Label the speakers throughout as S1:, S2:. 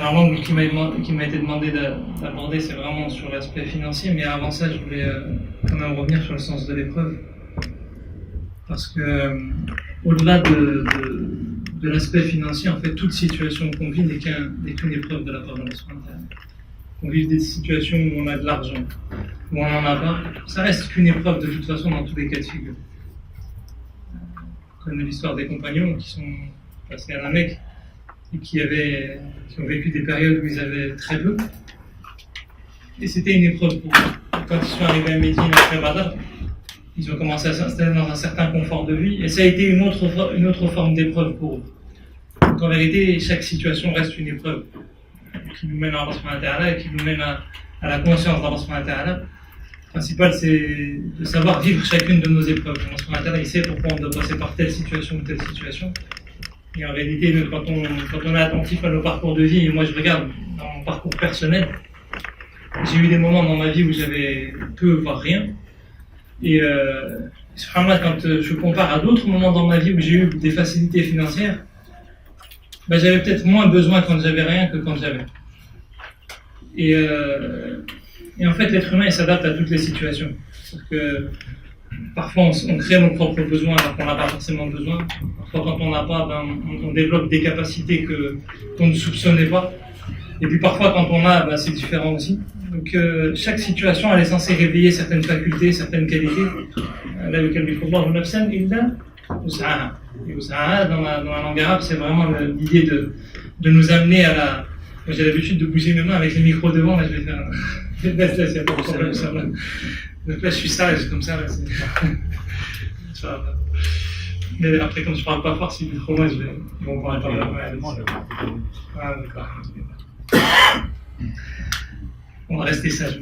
S1: Alors l'angle qui m'a été demandé d'aborder, c'est vraiment sur l'aspect financier, mais avant ça, je voulais quand même revenir sur le sens de l'épreuve. Parce que au-delà de l'aspect financier, en fait, toute situation qu'on vit n'est qu'une épreuve de la part de Allah subhanahu wa ta'ala. Qu'on vive des situations où on a de l'argent, où on n'en a pas, ça reste qu'une épreuve de toute façon dans tous les cas de figure. On connaît l'histoire des compagnons qui sont passés à la Mecque et qui ont vécu des périodes où ils avaient très peu. Et c'était une épreuve pour eux. Quand ils sont arrivés à Médine après Badr, ils ont commencé à s'installer dans un certain confort de vie, et ça a été une autre forme d'épreuve pour eux. Donc en vérité, chaque situation reste une épreuve qui nous mène à Allah subhanahu wa ta'ala et qui nous mène à la conscience d'Allah subhanahu wa ta'ala. Le principal, c'est de savoir vivre chacune de nos épreuves. Allah subhanahu wa ta'ala, il sait pourquoi on doit passer par telle situation ou telle situation. Et en réalité, quand on est attentif à nos parcours de vie, et moi je regarde dans mon parcours personnel, j'ai eu des moments dans ma vie où j'avais peu, voire rien. Et subhanallah, quand je compare à d'autres moments dans ma vie où j'ai eu des facilités financières, j'avais peut-être moins besoin quand j'avais rien que quand j'avais. Et en fait, l'être humain il s'adapte à toutes les situations. Parce que parfois on crée nos propres besoins alors qu'on n'a pas forcément besoin. Parfois quand on n'a pas, on développe des capacités qu'on ne soupçonnait pas. Et puis parfois quand on a, c'est différent aussi. Donc chaque situation elle est censée réveiller certaines facultés, certaines qualités. Là, dans la langue arabe, c'est vraiment l'idée de nous amener à la... Moi, j'ai l'habitude de bouger mes mains avec les micros devant, là je vais faire... Là, il n'y a pas de problème ça. Là. Donc là je suis sage comme ça. Là, mais après comme je ne parle pas fort, si c'est trop loin, ils vont parler par là. Ah d'accord. On va rester sage.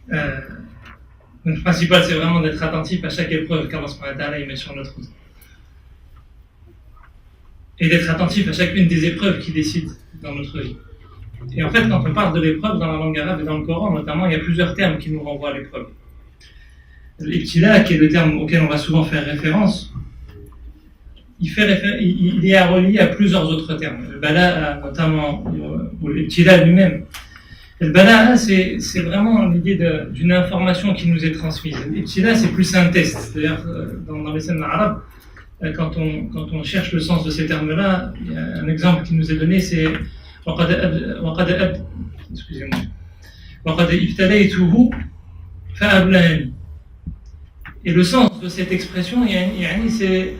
S1: Donc le principal c'est vraiment d'être attentif à chaque épreuve qu'Allah subhanahu wa ta'ala met sur notre route. Et d'être attentif à chacune des épreuves qui décident dans notre vie. Et en fait, quand on parle de l'épreuve dans la langue arabe et dans le Coran, notamment, il y a plusieurs termes qui nous renvoient à l'épreuve. L'ibtila, qui est le terme auquel on va souvent faire référence, il est relié à plusieurs autres termes. Le bala, notamment, ou l'ibtila lui-même. Le bala, c'est vraiment l'idée d'une information qui nous est transmise. L'ibtila, c'est plus un test. C'est-à-dire, dans les scènes arabes, quand on cherche le sens de ces termes-là, il y a un exemple qui nous est donné, c'est et le sens de cette expression, c'est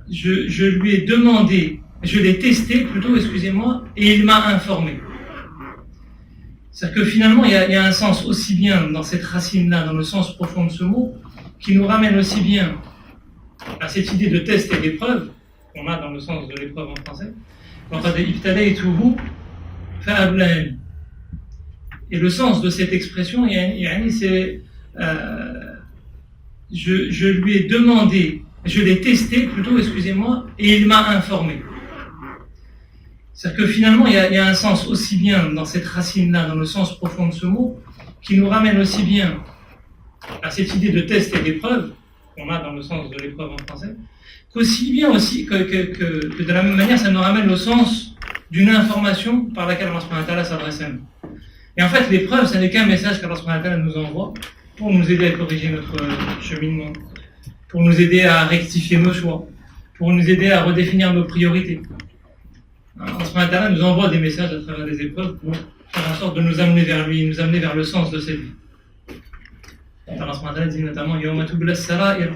S1: je lui ai demandé, je l'ai testé plutôt, excusez-moi, et il m'a informé. C'est-à-dire que finalement, il y a un sens aussi bien dans cette racine-là, dans le sens profond de ce mot, qui nous ramène aussi bien à cette idée de test et d'épreuve, qu'on a dans le sens de l'épreuve en français, et le sens de cette expression, c'est je lui ai demandé, je l'ai testé plutôt, excusez-moi, et il m'a informé. C'est-à-dire que finalement, il y a un sens aussi bien dans cette racine-là, dans le sens profond de ce mot, qui nous ramène aussi bien à cette idée de test et d'épreuve, qu'on a dans le sens de l'épreuve en français, qu'aussi bien aussi que de la même manière, ça nous ramène au sens d'une information par laquelle Allah subhanahu wa ta'ala s'adresse à nous. Et en fait, l'épreuve, ce n'est qu'un message qu'Allah subhanahu wa ta'ala nous envoie pour nous aider à corriger notre cheminement, pour nous aider à rectifier nos choix, pour nous aider à redéfinir nos priorités. Allah subhanahu wa ta'ala nous envoie des messages à travers des épreuves pour faire en sorte de nous amener vers lui, nous amener vers le sens de cette vie. Allah subhanahu wa ta'ala dit notamment Yawma tubla as-sara'ir,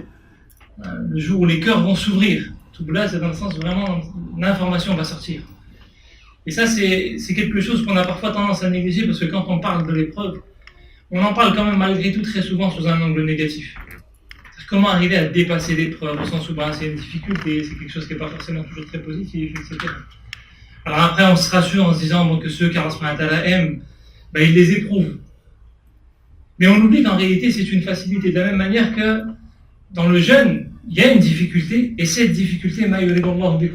S1: le jour où les cœurs vont s'ouvrir. Tubla, c'est dans le sens vraiment l'information va sortir. Et ça, c'est quelque chose qu'on a parfois tendance à négliger parce que quand on parle de l'épreuve, on en parle quand même malgré tout très souvent sous un angle négatif. Comment arriver à dépasser l'épreuve au sens où c'est une difficulté, c'est quelque chose qui n'est pas forcément toujours très positif, etc. Alors après, on se rassure en se disant que ceux qu'Allah subhanahu wa ta'ala aime, il les éprouve. Mais on oublie qu'en réalité, c'est une facilité. De la même manière que dans le jeûne, il y a une difficulté, et cette difficulté, Allah subhanahu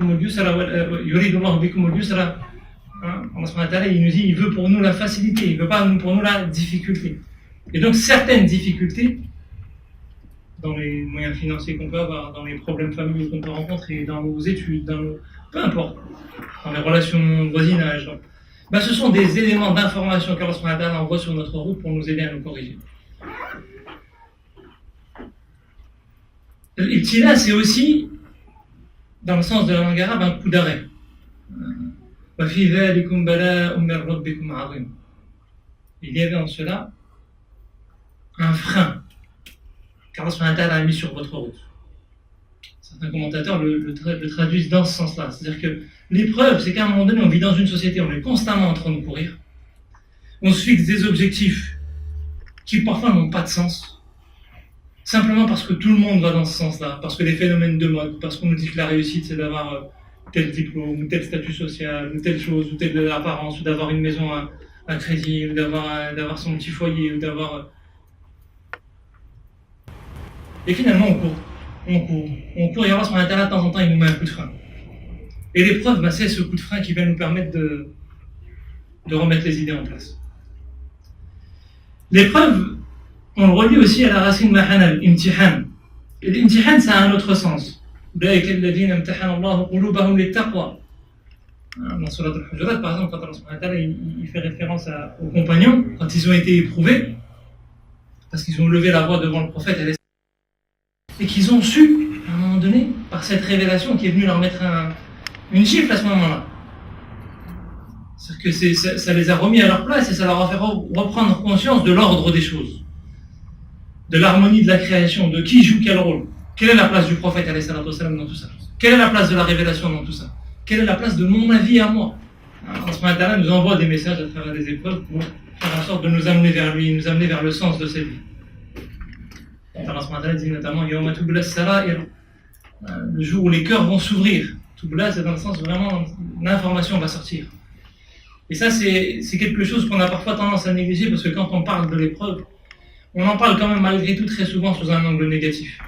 S1: wa ta'ala, il nous dit, il veut pour nous la facilité, il ne veut pas pour nous la difficulté. Et donc certaines difficultés, dans les moyens financiers qu'on peut avoir, dans les problèmes familiaux qu'on peut rencontrer, dans nos études, dans peu importe, dans les relations de voisinage, ben, ce sont des éléments d'information qu'Allah subhanahu wa ta'ala envoie sur notre route pour nous aider à nous corriger. L'ibtila, c'est aussi, dans le sens de la langue arabe, un coup d'arrêt. Il y avait en cela un frein qu'Allah subhanahu wa ta'ala a mis sur votre route. Certains commentateurs le traduisent dans ce sens-là. C'est-à-dire que l'épreuve, c'est qu'à un moment donné, on vit dans une société, on est constamment en train de courir. On se fixe des objectifs qui parfois n'ont pas de sens. Simplement parce que tout le monde va dans ce sens-là, parce que les phénomènes de mode, parce qu'on nous dit que la réussite, c'est d'avoir tel diplôme, ou tel statut social, ou telle chose, ou telle apparence, ou d'avoir une maison à crédit, ou d'avoir son petit foyer, ou d'avoir... Et finalement, on court, et Allah subhanahu wa ta'ala, de temps en temps, il nous met un coup de frein. Et l'épreuve, ben, c'est ce coup de frein qui va nous permettre de remettre les idées en place. L'épreuve, on le relie aussi à la racine mahana, l'imtihan. Et l'imtihan, ça a un autre sens. Dans Surat al-Hujurat, par exemple, quand Allah subhanahu wa ta'ala, il fait référence aux compagnons, quand ils ont été éprouvés, parce qu'ils ont levé la voix devant le prophète, et qu'ils ont su, à un moment donné, par cette révélation qui est venue leur mettre une gifle à ce moment-là. C'est-à-dire que ça les a remis à leur place et ça leur a fait reprendre conscience de l'ordre des choses, de l'harmonie de la création, de qui joue quel rôle. Quelle est la place du prophète alayhi salatu wassalam dans tout ça? Quelle est la place de la révélation dans tout ça? Quelle est la place de mon avis à moi? Allah subhanahu wa ta'ala nous envoie des messages à travers des épreuves pour faire en sorte de nous amener vers lui, nous amener vers le sens de cette vie. Allah subhanahu wa ta'ala dit notamment Yawma tubla as-sara'ir, le jour où les cœurs vont s'ouvrir. Tubla, c'est dans le sens vraiment l'information va sortir. Et ça, c'est quelque chose qu'on a parfois tendance à négliger parce que quand on parle de l'épreuve, on en parle quand même malgré tout très souvent sous un angle négatif.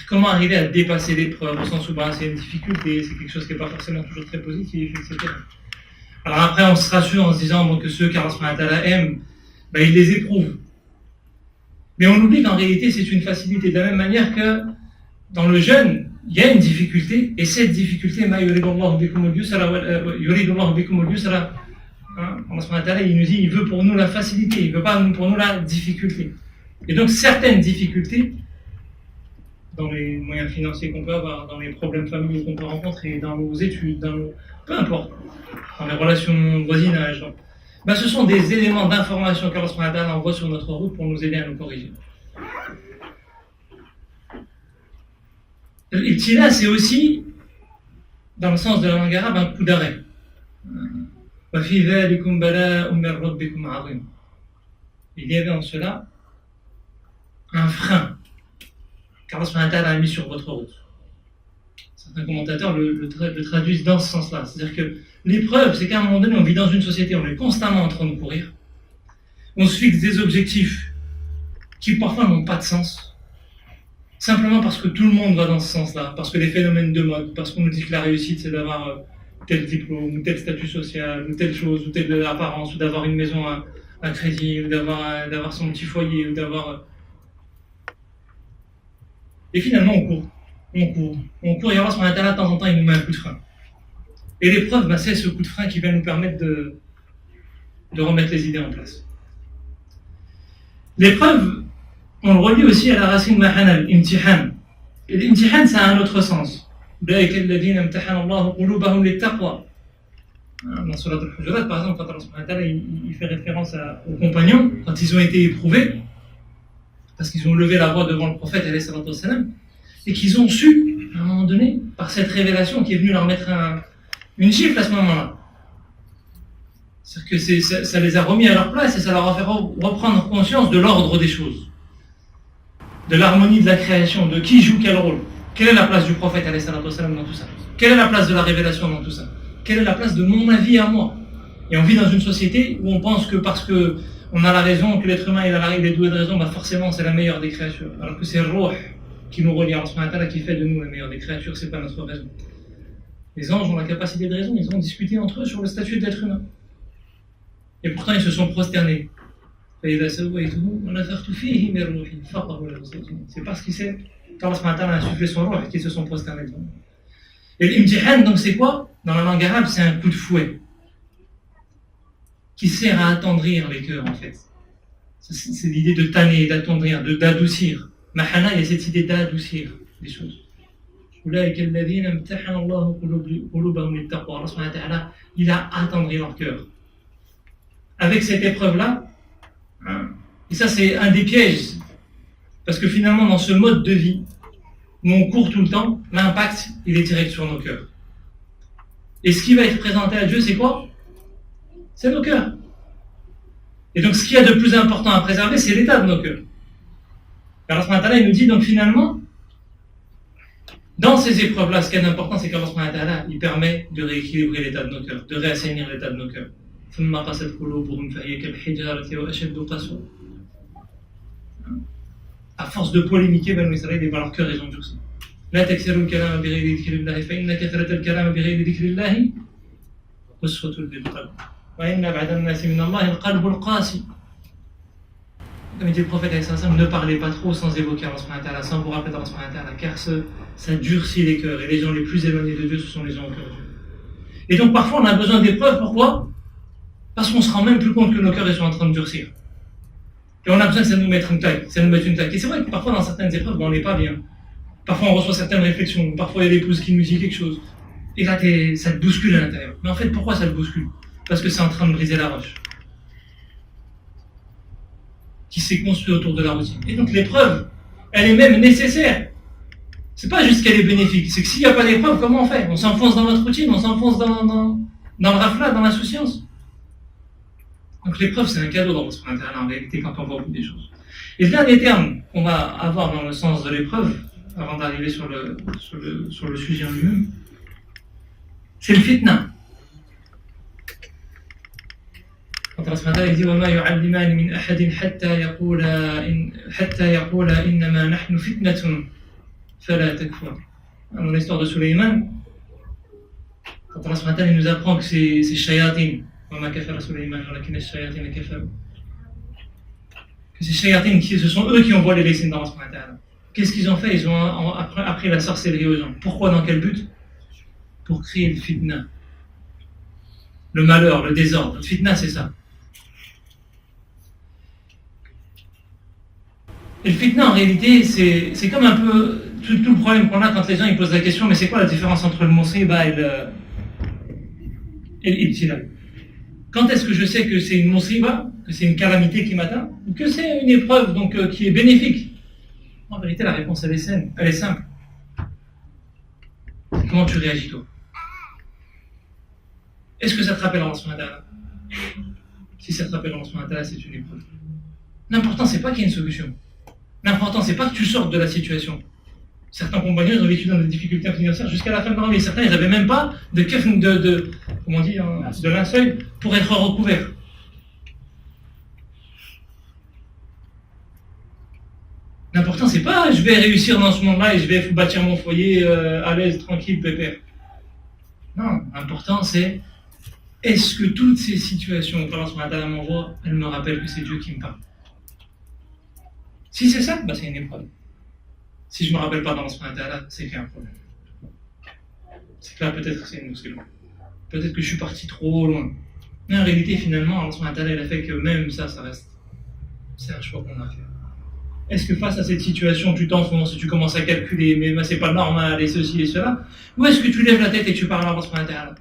S1: Comment arriver à dépasser l'épreuve au sens où c'est une difficulté, c'est quelque chose qui n'est pas forcément toujours très positif, etc. Alors après, on se rassure en se disant que ceux qu'Allah subhanahu wa ta'ala aime, il les éprouve. Mais on oublie qu'en réalité, c'est une facilité. De la même manière que dans le jeûne, il y a une difficulté, et cette difficulté, Allah subhanahu wa ta'ala, il nous dit, il veut pour nous la facilité, il ne veut pas pour nous la difficulté. Et donc certaines difficultés, dans les moyens financiers qu'on peut avoir, dans les problèmes familiaux qu'on peut rencontrer, dans nos études, peu importe, dans les relations de voisinage, ce sont des éléments d'information qu'Allah subhanahu wa ta'ala envoie sur notre route pour nous aider à nous corriger. L'ibtila, c'est aussi, dans le sens de la langue arabe, un coup d'arrêt. Il y avait en cela un frein qu'Allah subhanahu wa ta'ala a mis sur votre route. Certains commentateurs le traduisent dans ce sens-là. C'est-à-dire que l'épreuve, c'est qu'à un moment donné, on vit dans une société, on est constamment en train de courir. On se fixe des objectifs qui parfois n'ont pas de sens. Simplement parce que tout le monde va dans ce sens-là, parce que les phénomènes de mode, parce qu'on nous dit que la réussite, c'est d'avoir tel diplôme, ou tel statut social, ou telle chose, ou telle apparence, ou d'avoir une maison à crédit, ou d'avoir son petit foyer, ou d'avoir... Et finalement, on court, et Allah subhanahu wa ta'ala, de temps en temps, il nous met un coup de frein. Et l'épreuve, c'est ce coup de frein qui va nous permettre de remettre les idées en place. L'épreuve, on le relie aussi à la racine mahana, l'imtihan. Et l'imtihan, ça a un autre sens. Dans Surat al-Hujurat, par exemple, quand Allah subhanahu wa ta'ala, il fait référence aux compagnons, quand ils ont été éprouvés, parce qu'ils ont levé la voix devant le prophète, et qu'ils ont su, à un moment donné, par cette révélation qui est venue leur mettre une gifle à ce moment-là. C'est-à-dire que ça les a remis à leur place et ça leur a fait reprendre conscience de l'ordre des choses, de l'harmonie de la création, de qui joue quel rôle. Quelle est la place du prophète dans tout ça? Quelle est la place de la révélation dans tout ça? Quelle est la place de mon avis à moi? Et on vit dans une société où on pense que parce que on a la raison, que l'être humain il est doué de raison, forcément c'est la meilleure des créatures. Alors que c'est le Ruh qui nous relie à Allah qui fait de nous la meilleure des créatures, c'est pas notre raison. Les anges ont la capacité de raison, ils ont discuté entre eux sur le statut d'être humain. Et pourtant ils se sont prosternés. C'est parce qu'ils savent qu'Allah a insufflé son Ruh qu'ils se sont prosternés devant nous. Et l'imtihan, donc c'est quoi? Dans la langue arabe, c'est un coup de fouet qui sert à attendrir les cœurs en fait. C'est l'idée de tanner, d'attendrir, d'adoucir. Mahana, il y a cette idée d'adoucir les choses. Allah il a attendri leur cœur. Avec cette épreuve-là, et ça c'est un des pièges, parce que finalement dans ce mode de vie, où on court tout le temps, l'impact il est direct sur nos cœurs. Et ce qui va être présenté à Dieu, c'est quoi? C'est nos cœurs. Et donc ce qu'il y a de plus important à préserver, c'est l'état de nos cœurs. Alors Allah il nous dit donc finalement, dans ces épreuves-là, ce qui est important, c'est qu'Allah il permet de rééquilibrer l'état de nos cœurs, de réassainir l'état de nos cœurs. À force de polémiquer, Banu Israël, leurs cœurs ils ont durci. لا تكثروا الكلام بغير ذكر الله فإن كثرة الكلام بغير ذكر الله قسوة للقلب وإن بعد الناس من الله القلب القاسي. Comme dit le prophète, ne parlez pas trop sans évoquer Allah, sans vous rappeler d'Allah, car ça durcit les cœurs, et les gens les plus éloignés de Dieu, ce sont les gens au cœur de Dieu. Et donc parfois on a besoin d'épreuves, pourquoi? Parce qu'on se rend même plus compte que nos cœurs ils sont en train de durcir. Et on a besoin que ça nous mette une claque, Et c'est vrai que parfois dans certaines épreuves, on n'est pas bien. Parfois on reçoit certaines réflexions, parfois il y a l'épouse qui nous dit quelque chose. Et là ça te bouscule à l'intérieur. Mais en fait, pourquoi ça te bouscule? Parce que c'est en train de briser la roche qui s'est construit autour de la routine. Et donc l'épreuve, elle est même nécessaire. C'est pas juste qu'elle est bénéfique, c'est que s'il n'y a pas d'épreuve, comment on fait? On s'enfonce dans notre routine, on s'enfonce dans le raflat, dans l'insouciance. Donc l'épreuve, c'est un cadeau dans notre intérieur, en réalité, quand on voit au bout des choses. Et le dernier terme qu'on va avoir dans le sens de l'épreuve, avant d'arriver sur le sujet en lui-même, c'est le fitna. Quand Allah dit وَمَا يُعَلِّمَانِ مِنْ أَحَدٍ حَتَّى يَقُولَا إِنَّمَا نَحْنُ فِتْنَةٌ فَلَا تَكْفُرْ. Dans l'histoire de Sulayman, quand Allah nous apprend que c'est shayatin, وَمَا كَفَرَ سُلَيْمَانَ وَلَكِنَّ الشَّيَاطِينَ كَفَرُوا, que c'est shayatin, ce sont eux qui envoient les desseins dans Allah. Qu'est-ce qu'ils ont fait? Ils ont appris la sorcellerie aux gens. Pourquoi? Dans quel but? Pour créer le fitna, le malheur, le désordre. Le fitna, c'est ça. Et le fitna, en réalité, c'est comme un peu tout le problème qu'on a quand les gens ils posent la question, mais c'est quoi la différence entre le musiba et l'ibtila? Quand est-ce que je sais que c'est une musiba, que c'est une calamité qui m'atteint, ou que c'est une épreuve donc, qui est bénéfique? En vérité, la réponse, elle est simple. Comment tu réagis, toi? Est-ce que ça te rappelle Allah subhanahu wa ta'ala? Si ça te rappelle Allah subhanahu wa ta'ala, c'est une épreuve. L'important, c'est pas qu'il y ait une solution. L'important, c'est pas que tu sortes de la situation. Certains compagnons ont vécu dans des difficultés financières jusqu'à la fin de leur vie. Certains, ils n'avaient même pas comment on dit, de linceul pour être recouverts. L'important, c'est pas je vais réussir dans ce monde-là et je vais bâtir mon foyer à l'aise, tranquille, pépère. Non, l'important, c'est est-ce que toutes ces situations que Allah m'envoie, elles me rappellent que c'est Dieu qui me parle? Si c'est ça, bah c'est une épreuve. Si je ne me rappelle pas dans Allah, c'est qu'il y a un problème. C'est que là, peut-être que c'est une loin. Peut-être que je suis parti trop loin. Mais en réalité, finalement, Allah il a fait que même ça reste. C'est un choix qu'on a fait. Est-ce que face à cette situation, tu t'enfonces et tu commences à calculer, mais c'est pas normal, et ceci et cela? Ou est-ce que tu lèves la tête et tu parles à Allah?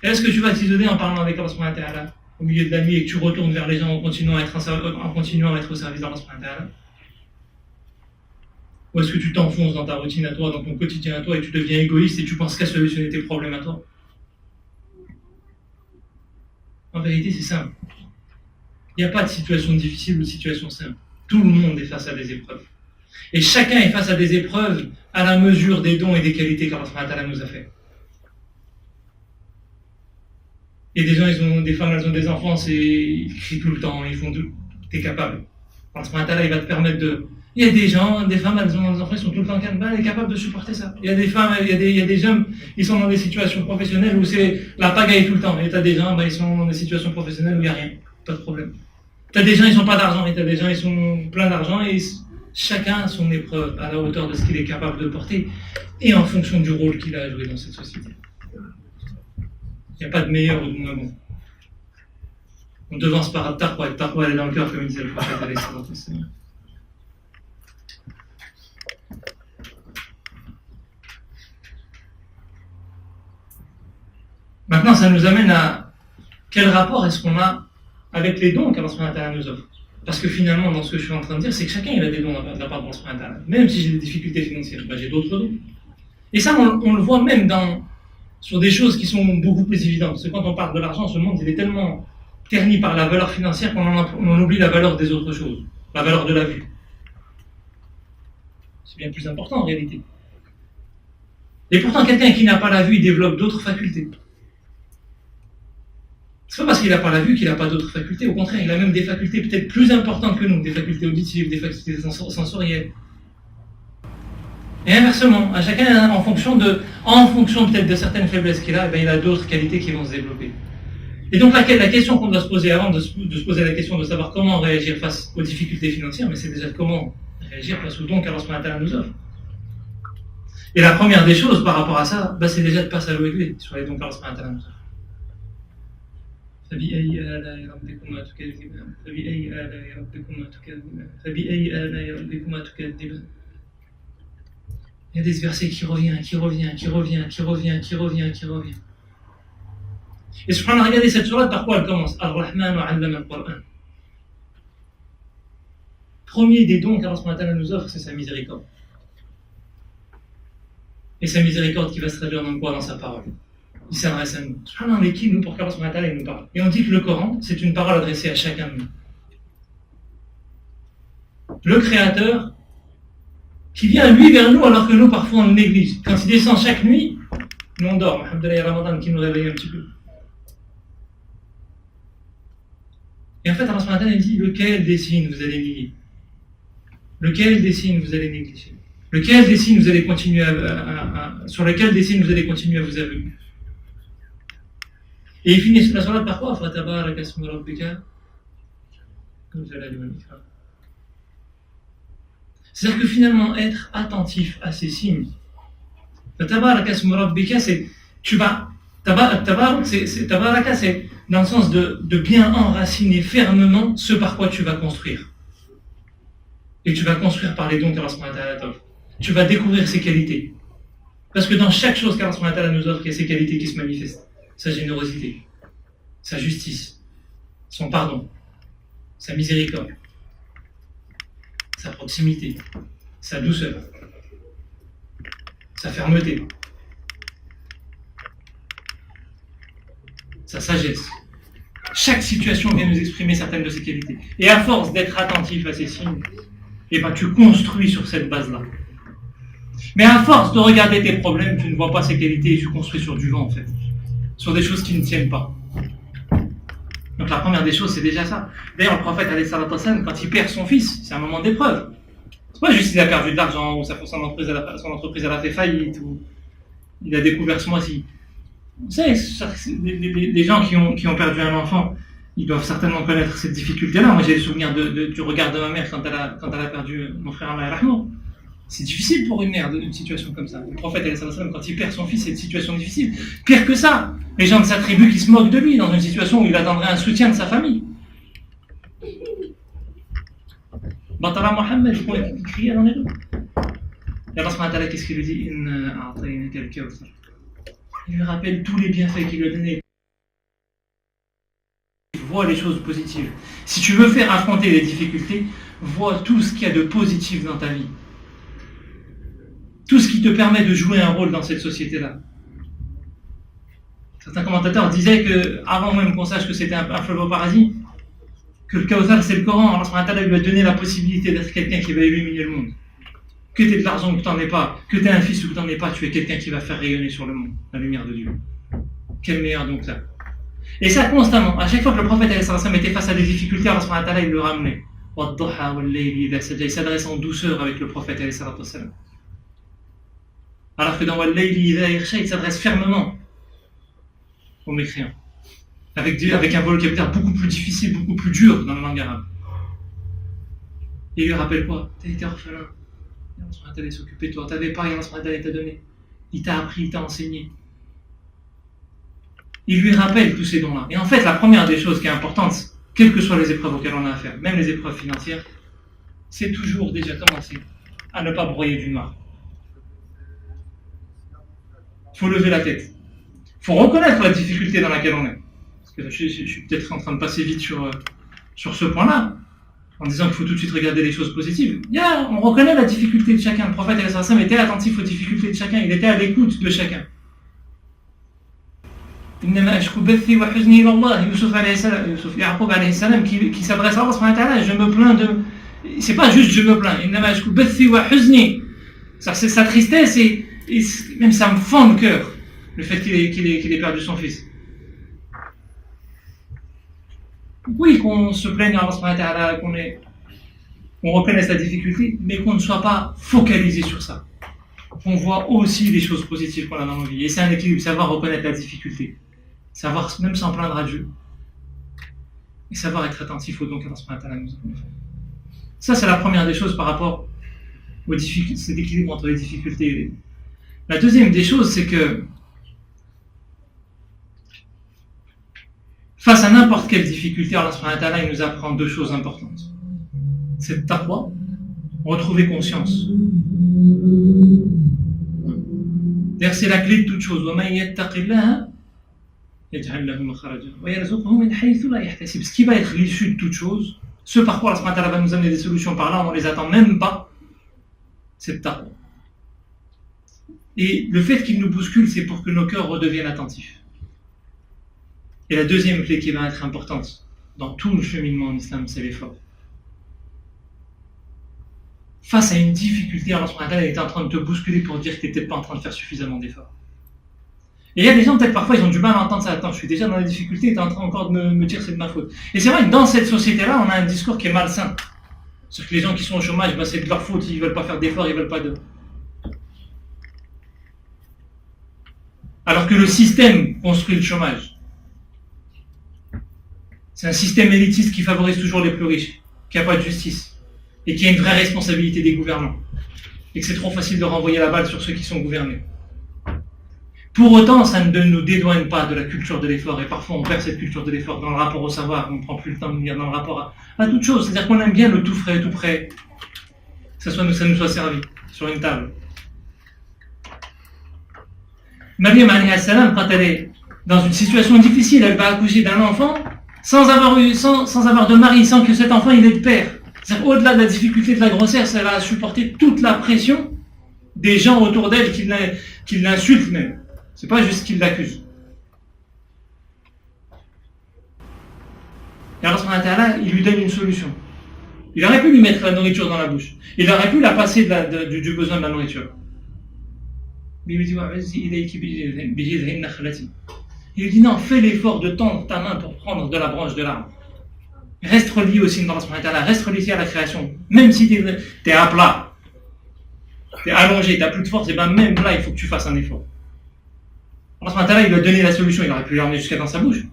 S1: Est-ce que tu vas t'isoler en parlant avec Allah au milieu de la nuit et que tu retournes vers les gens en continuant à être au service d'Allah? Ou est-ce que tu t'enfonces dans ta routine à toi, dans ton quotidien à toi, et tu deviens égoïste et tu penses qu'à solutionner tes problèmes à toi? En vérité, c'est simple. Il n'y a pas de situation difficile ou de situation simple. Tout le monde est face à des épreuves. Et chacun est face à des épreuves à la mesure des dons et des qualités qu'Allah nous a fait. Et des gens, des femmes, elles ont des enfants, ils crient tout le temps, ils font tout. T'es capable. Allah, il va te permettre de... Il y a des gens, des femmes, elles ont des enfants, ils sont tout le temps calmes, elle est capable de supporter ça. Il y a des femmes, il y a des hommes, ils sont dans des situations professionnelles où c'est la pagaille tout le temps. Et t'as des gens, ils sont dans des situations professionnelles où il n'y a rien, pas de problème. T'as des gens, ils n'ont pas d'argent, et t'as des gens, ils sont pleins d'argent, et Chacun a son épreuve à la hauteur de ce qu'il est capable de porter et en fonction du rôle qu'il a à jouer dans cette société. Il n'y a pas de meilleur ou de moins bon. On devance par Taqwa, et Taqwa elle est dans le cœur, comme il disait le prophète alayhi salatu wassalam. Maintenant, ça nous amène à quel rapport est-ce qu'on a avec les dons qu'Allah subhanahu wa ta'ala nous offre. Parce que finalement, dans ce que je suis en train de dire, c'est que chacun il a des dons de la part d'Allah subhanahu wa ta'ala. Même si j'ai des difficultés financières, j'ai d'autres dons. Et ça, on le voit même sur des choses qui sont beaucoup plus évidentes. Parce que quand on parle de l'argent, ce monde il est tellement terni par la valeur financière qu'on oublie la valeur des autres choses, la valeur de la vue. C'est bien plus important en réalité. Et pourtant, quelqu'un qui n'a pas la vue, il développe d'autres facultés. C'est pas parce qu'il n'a pas la vue qu'il n'a pas d'autres facultés. Au contraire, il a même des facultés peut-être plus importantes que nous, des facultés auditives, des facultés sensorielles. Et inversement, à chacun, en fonction peut-être de certaines faiblesses qu'il a, il a d'autres qualités qui vont se développer. Et donc la question qu'on doit se poser avant de se poser la question de savoir comment réagir face aux difficultés financières, mais c'est déjà comment réagir face aux dons qu'Allah subhanahu wa ta'ala nous offre. Et la première des choses par rapport à ça, c'est déjà de ne pas s'alouer sur les dons qu'Allah subhanahu wa ta'ala nous offre. فبأي آلاء ربكما تكذبان فبأي آلاء ربكما تكذبان فبأي آلاء ربكما تكذبان. Il y a des versets qui reviennent. Et subhanallah, regardez cette sourate, par quoi elle commence? Ar-Rahman wa 'allama al-Qur'an. Premier des dons qu'Allah subhanahu wa ta'ala nous offre, c'est sa miséricorde. Et sa miséricorde qui va se traduire dans quoi? Dans sa parole. Il s'adresse à nous. Subhanallah, on est qui nous pour qu'Allah subhanahu wa ta'ala nous parle? Et on dit que le Coran, c'est une parole adressée à chacun de nous. Le Créateur, qui vient lui vers nous alors que nous parfois on le néglige. Quand il descend chaque nuit, nous on dort. Alhamdulillah, Ramadan qui nous réveille un petit peu. Et en fait, Allah subhanahu wa ta'ala dit lequel des signes vous allez nier? Lequel des signes vous allez négliger? Lequel des signes vous allez continuer sur lequel des signes vous allez continuer à vous aveugler? Et il finit la sourate par quoi? Fatabaraka ismu rabbika dhul jalali wal ikram. C'est-à-dire que finalement, être attentif à ces signes. Tabaraka ismu rabbika, c'est tabaraka, c'est dans le sens de bien enraciner fermement ce par quoi tu vas construire. Et tu vas construire par les dons qu'Allah subhanahu wa ta'ala t'offre. Tu vas découvrir ses qualités. Parce que dans chaque chose qu'Allah subhanahu wa ta'ala nous offre, il y a ses qualités qui se manifestent. Sa générosité, sa justice, son pardon, sa miséricorde, sa proximité, sa douceur, sa fermeté, sa sagesse. Chaque situation vient nous exprimer certaines de ces qualités. Et à force d'être attentif à ces signes, tu construis sur cette base-là. Mais à force de regarder tes problèmes, tu ne vois pas ces qualités et tu construis sur du vent en fait. Sur des choses qui ne tiennent pas. Donc la première des choses, c'est déjà ça. D'ailleurs, le prophète, quand il perd son fils, c'est un moment d'épreuve. C'est pas juste qu'il a perdu de l'argent, ou son entreprise a fait faillite, ou il a découvert ce mois-ci. Vous savez, les gens qui ont perdu un enfant, ils doivent certainement connaître cette difficulté-là. Moi, j'ai le souvenir du regard de ma mère quand elle a perdu mon frère Allah yarhamou. C'est difficile pour une mère d'une situation comme ça. Le prophète, quand il perd son fils, c'est une situation difficile. Pire que ça, les gens de sa tribu qui se moquent de lui dans une situation où il attendrait un soutien de sa famille. Batara Mohammed, je pourrais crier dans les deux. Et Allah subhanahu wa ta'ala, qu'est-ce qu'il lui dit? Il lui rappelle tous les bienfaits qu'il lui a donnés. Vois les choses positives. Si tu veux faire affronter les difficultés, vois tout ce qu'il y a de positif dans ta vie. Tout ce qui te permet de jouer un rôle dans cette société-là. Certains commentateurs disaient que, avant même qu'on sache que c'était un fleuve au paradis, que le Kawthar c'est le Coran, Allah subhanahu wa ta'ala lui a donné la possibilité d'être quelqu'un qui va illuminer le monde. Que tu aies de l'argent ou que tu n'en aies pas, que tu aies un fils ou que tu n'en aies pas, tu es quelqu'un qui va faire rayonner sur le monde la lumière de Dieu. Quel meilleur donc ça. Et ça constamment, à chaque fois que le prophète était face à des difficultés, Allah subhanahu wa ta'ala il le ramenait. Il s'adresse en douceur avec le prophète. Alors que dans Wal-Layli idha yaghsha, il s'adresse fermement aux mécréants. Avec un vocabulaire beaucoup plus difficile, beaucoup plus dur dans le langue arabe. Il lui rappelle quoi? Tu as été orphelin. Allah subhanahu wa ta'ala s'occuper de toi. Tu n'avais pas, Allah subhanahu wa ta'ala t'a donné. Il t'a appris, il t'a enseigné. Il lui rappelle tous ces dons-là. Et en fait, la première des choses qui est importante, quelles que soient les épreuves auxquelles on a affaire, même les épreuves financières, c'est toujours déjà commencer à ne pas broyer du noir. Il faut lever la tête. Il faut reconnaître la difficulté dans laquelle on est. Parce que je suis peut-être en train de passer vite sur ce point-là, en disant qu'il faut tout de suite regarder les choses positives. On reconnaît la difficulté de chacun. Le prophète était attentif aux difficultés de chacun. Il était à l'écoute de chacun. Yaqub alayhi salam qui s'adresse à Allah subhanahu wa ta'ala, je me plains de... C'est pas juste je me plains. C'est sa tristesse et même ça me fend le cœur, le fait qu'il ait perdu son fils. Oui, qu'on se plaigne à Allah subhanahu wa ta'ala, qu'on reconnaisse la difficulté, mais qu'on ne soit pas focalisé sur ça. Qu'on voit aussi les choses positives qu'on a dans nos vies. Et c'est un équilibre, savoir reconnaître la difficulté. Savoir même s'en plaindre à Dieu. Et savoir être attentif aux dons qu'Allah subhanahu wa ta'ala nous a fait. Ça, c'est la première des choses par rapport aux difficultés, cet équilibre entre les difficultés. La deuxième des choses, c'est que face à n'importe quelle difficulté, Allah subhanahu wa ta'ala, il nous apprend deux choses importantes. C'est taqwa, retrouver conscience. D'ailleurs, c'est la clé de toute chose. Ce qui va être l'issue de toute chose, ce par quoi Allah subhanahu wa ta'ala va nous amener des solutions par là, on ne les attend même pas, c'est le taqwa. Et le fait qu'il nous bouscule, c'est pour que nos cœurs redeviennent attentifs. Et la deuxième clé qui va être importante dans tout le cheminement en islam, c'est l'effort. Face à une difficulté, Allah subhanahu wa ta'ala est en train de te bousculer pour dire que tu n'étais pas en train de faire suffisamment d'efforts. Et il y a des gens, peut-être parfois, ils ont du mal à entendre ça. Attends, je suis déjà dans la difficulté, tu es en train encore de me dire que c'est de ma faute. Et c'est vrai que dans cette société-là, on a un discours qui est malsain. C'est-à-dire que les gens qui sont au chômage, c'est de leur faute, ils ne veulent pas faire d'efforts, ils ne veulent pas de... Alors que le système construit le chômage. C'est un système élitiste qui favorise toujours les plus riches, qui n'a pas de justice, et qui a une vraie responsabilité des gouvernants. Et que c'est trop facile de renvoyer la balle sur ceux qui sont gouvernés. Pour autant, ça ne nous dédouane pas de la culture de l'effort, et parfois on perd cette culture de l'effort dans le rapport au savoir, on ne prend plus le temps de lire dans le rapport à toute chose. C'est-à-dire qu'on aime bien le tout frais, tout prêt, que ça nous soit servi sur une table. Maryam alayhi salam, quand elle est dans une situation difficile, elle va accoucher d'un enfant sans avoir de mari, sans que cet enfant il ait de père. C'est-à-dire au-delà de la difficulté de la grossesse, elle a supporté toute la pression des gens autour d'elle qui l'insultent même. C'est pas juste qu'ils l'accusent. Et Allah subhanahu wa ta'ala, il lui donne une solution. Il aurait pu lui mettre la nourriture dans la bouche. Il aurait pu la passer du besoin de la nourriture. Mais il lui dit, il lui dit non, fais l'effort de tendre ta main pour prendre de la branche de l'arbre. Reste relié au signe d'Allah subhanahu wa ta'ala, reste relié à la création. Même si t'es à plat, t'es allongé, t'as plus de force, et bien même là, il faut que tu fasses un effort. Allah subhanahu wa ta'ala, il lui a donné la solution, il aurait pu l'emmener jusqu'à dans sa bouche.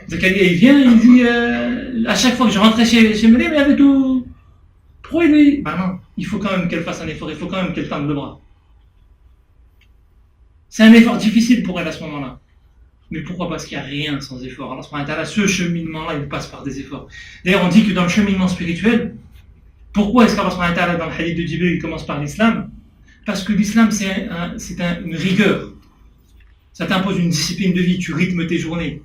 S1: Zakaria, il vient, il dit, à chaque fois que je rentrais chez Mélé, mais il y avait tout. Pourquoi lui? Ben non, il faut quand même qu'elle fasse un effort, il faut quand même qu'elle tende le bras. C'est un effort difficile pour elle à ce moment-là. Mais pourquoi? Parce qu'il n'y a rien sans effort. Allah subhanahu wa ta'ala, ce cheminement-là, il passe par des efforts. D'ailleurs, on dit que dans le cheminement spirituel, pourquoi est-ce qu'Allah subhanahu wa ta'ala, dans le hadith de Jibril, il commence par l'islam? Parce que l'islam, c'est une rigueur. Ça t'impose une discipline de vie, tu rythmes tes journées.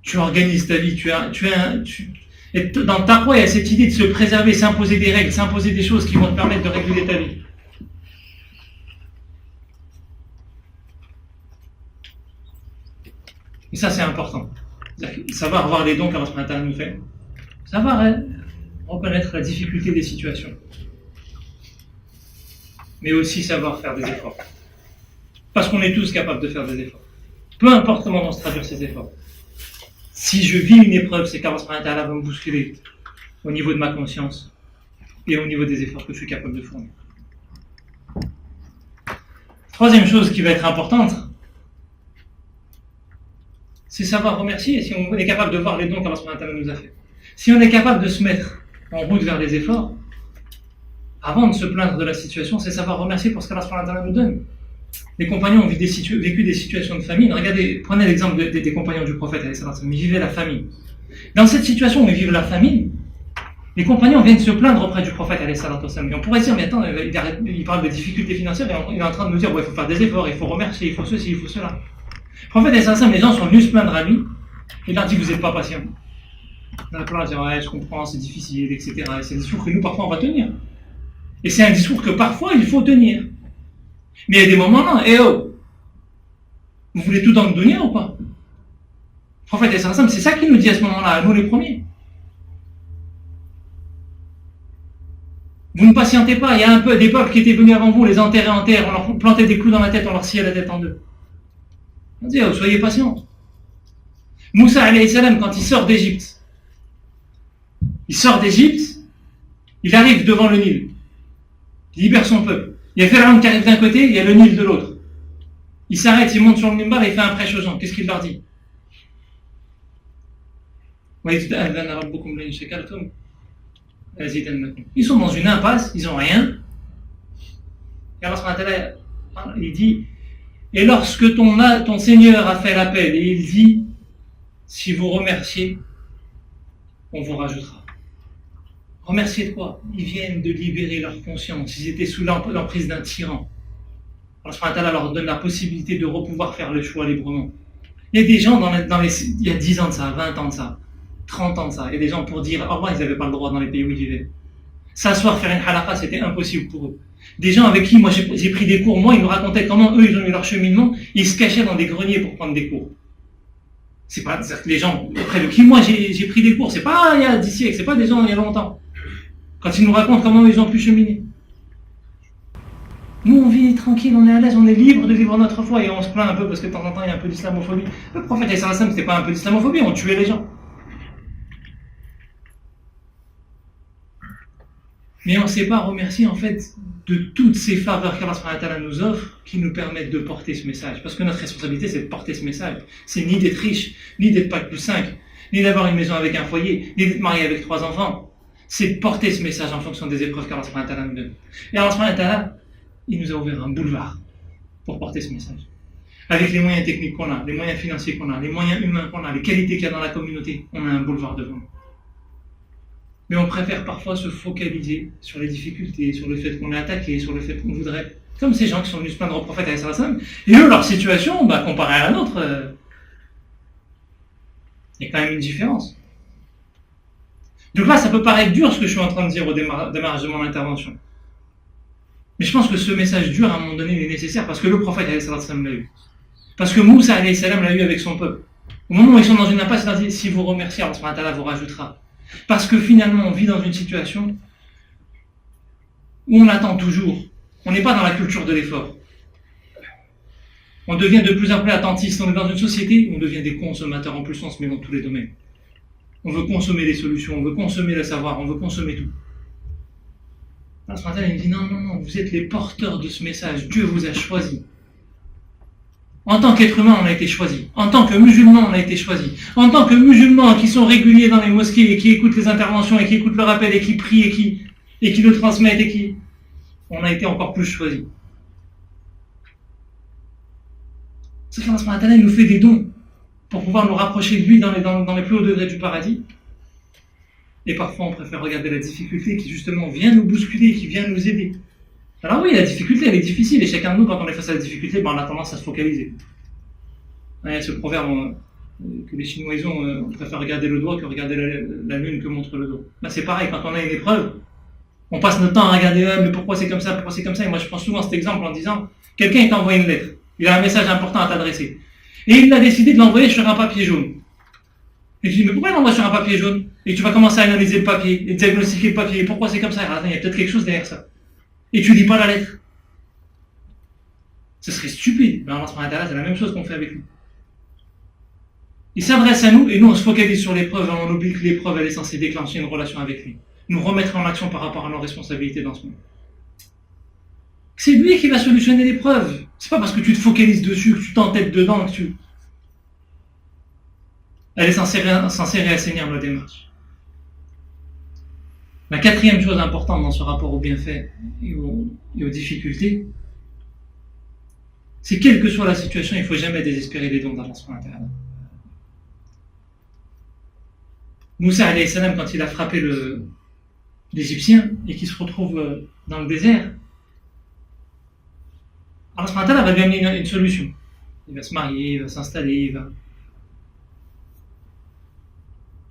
S1: Tu organises ta vie, et dans ta foi, il y a cette idée de se préserver, s'imposer des règles, s'imposer des choses qui vont te permettre de réguler ta vie. Et ça, c'est important. Savoir voir les dons qu'Allah subhanahu wa ta'ala nous fait. Savoir reconnaître la difficulté des situations. Mais aussi savoir faire des efforts. Parce qu'on est tous capables de faire des efforts. Peu importe comment on se traduire ces efforts. Si je vis une épreuve, c'est qu'Allah subhanahu wa ta'ala va me bousculer au niveau de ma conscience et au niveau des efforts que je suis capable de fournir. Troisième chose qui va être importante, c'est savoir remercier si on est capable de voir les dons qu'Allah nous a fait. Si on est capable de se mettre en route vers les efforts, avant de se plaindre de la situation, c'est savoir remercier pour ce qu'Allah nous donne. Les compagnons ont vécu des situations de famine. Regardez, prenez l'exemple des compagnons du prophète, ils vivaient la famine. Dans cette situation où ils vivent la famine, les compagnons viennent se plaindre auprès du prophète, et on pourrait dire, mais attends, il parle de difficultés financières, et il est en train de nous dire, il faut faire des efforts, il faut remercier, il faut ceci, il faut cela. Le prophète, les gens sont venus se plaindre à lui, il leur dit, vous n'êtes pas patient. Là, ils disent, ouais, je comprends, c'est difficile, etc. Et c'est un discours que nous, parfois, on va tenir. Et c'est un discours que parfois, il faut tenir. Mais il y a des moments là, vous voulez tout dans le dunya ou pas? Le prophète, c'est ça qu'il nous dit à ce moment-là, à nous les premiers. Vous ne patientez pas, il y a un peu des peuples qui étaient venus avant vous, les enterrer en terre, on leur plantait des clous dans la tête, on leur sciait la tête en deux. On dit, soyez patients. Moussa, alayhi salam, quand il sort d'Égypte, il arrive devant le Nil, il libère son peuple. Il y a Pharaon qui arrive d'un côté, il y a le Nil de l'autre. Il s'arrête, il monte sur le minbar et il fait un prêche aux gens. Qu'est-ce qu'il leur dit? Ils sont dans une impasse, ils n'ont rien. Et Allah il dit, et lorsque ton Seigneur a fait l'appel et il dit, si vous remerciez, on vous rajoutera. Remercier de quoi? Ils viennent de libérer leur conscience. Ils étaient sous l'emprise d'un tyran. Allah leur donne la possibilité de pouvoir faire le choix librement. Il y a des gens il y a 10 ans de ça, 20 ans de ça, 30 ans de ça. Il y a des gens pour dire, ils n'avaient pas le droit dans les pays où ils vivaient. S'asseoir, faire une halakha, c'était impossible pour eux. Des gens avec qui moi j'ai pris des cours, ils nous racontaient comment eux ils ont eu leur cheminement, ils se cachaient dans des greniers pour prendre des cours. C'est pas les gens auprès de qui moi j'ai pris des cours, c'est pas il y a 10 siècles, c'est pas des gens il y a longtemps. Quand ils nous racontent comment ils ont pu cheminer. Nous, on vit tranquille, on est à l'aise, on est libre de vivre notre foi et on se plaint un peu parce que de temps en temps, il y a un peu d'islamophobie. Le prophète, c'était pas un peu d'islamophobie, on tuait les gens. Mais on ne sait pas remercier, en fait, de toutes ces faveurs qu'Allah nous offre qui nous permettent de porter ce message. Parce que notre responsabilité, c'est de porter ce message. C'est ni d'être riche, ni d'être pas plus 5, ni d'avoir une maison avec un foyer, ni d'être marié avec 3 enfants. C'est de porter ce message en fonction des épreuves qu'Allah nous donne. Et Allah, il nous a ouvert un boulevard pour porter ce message. Avec les moyens techniques qu'on a, les moyens financiers qu'on a, les moyens humains qu'on a, les qualités qu'il y a dans la communauté, on a un boulevard devant nous. Mais on préfère parfois se focaliser sur les difficultés, sur le fait qu'on est attaqué, sur le fait qu'on voudrait... Comme ces gens qui sont venus se plaindre au prophète, et eux, leur situation, comparée à la nôtre, il y a quand même une différence. Donc là, ça peut paraître dur ce que je suis en train de dire au démarrage de mon intervention. Mais je pense que ce message dur, à un moment donné, il est nécessaire parce que le prophète l'a eu. Parce que Moussa l'a eu avec son peuple. Au moment où ils sont dans une impasse, il leur dit, si vous remerciez, Allah vous rajoutera. Parce que finalement, on vit dans une situation où on attend toujours. On n'est pas dans la culture de l'effort. On devient de plus en plus attentiste. On est dans une société où on devient des consommateurs. En plus, on se met dans tous les domaines. On veut consommer les solutions, on veut consommer le savoir, on veut consommer tout. Allah il dit non, vous êtes les porteurs de ce message. Dieu vous a choisi. En tant qu'être humain, on a été choisi. En tant que musulmans, on a été choisi. En tant que musulmans qui sont réguliers dans les mosquées et qui écoutent les interventions et qui écoutent le rappel et qui prient et qui le transmettent on a été encore plus choisis. C'est qu'Allah il nous fait des dons pour pouvoir nous rapprocher de lui dans les plus hauts degrés du paradis. Et parfois, on préfère regarder la difficulté qui, justement, vient nous bousculer, qui vient nous aider. Alors oui, la difficulté, elle est difficile, et chacun de nous, quand on est face à la difficulté, on a tendance à se focaliser. Il y a ce proverbe que les Chinois ils ont, on préfère regarder le doigt que regarder la lune que montre le dos. C'est pareil, quand on a une épreuve, on passe notre temps à regarder, mais pourquoi c'est comme ça, et moi je prends souvent cet exemple en disant, quelqu'un t'a envoyé une lettre, il a un message important à t'adresser. Et il a décidé de l'envoyer sur un papier jaune. Et tu dis, mais pourquoi il l'envoie sur un papier jaune? Et tu vas commencer à analyser le papier, et diagnostiquer le papier. Et pourquoi c'est comme ça? Il y a peut-être quelque chose derrière ça. Et tu lis pas la lettre. Ce serait stupide. Mais Allah c'est la même chose qu'on fait avec lui. Il s'adresse à nous, et nous on se focalise sur l'épreuve, et on oublie que l'épreuve elle est censée déclencher une relation avec lui. Nous remettre en action par rapport à nos responsabilités dans ce monde. C'est lui qui va solutionner l'épreuve. C'est pas parce que tu te focalises dessus, que tu t'entêtes dedans, que tu... Elle est censée réassainir nos démarches. La quatrième chose importante dans ce rapport aux bienfaits et aux difficultés, c'est quelle que soit la situation, il ne faut jamais désespérer des dons d'Allah subhanahu wa ta'ala. Moussa alayhi salam, quand il a frappé l'Égyptien et qu'il se retrouve dans le désert, Allah subhanahu wa ta'ala va lui amener une solution. Il va se marier, il va s'installer,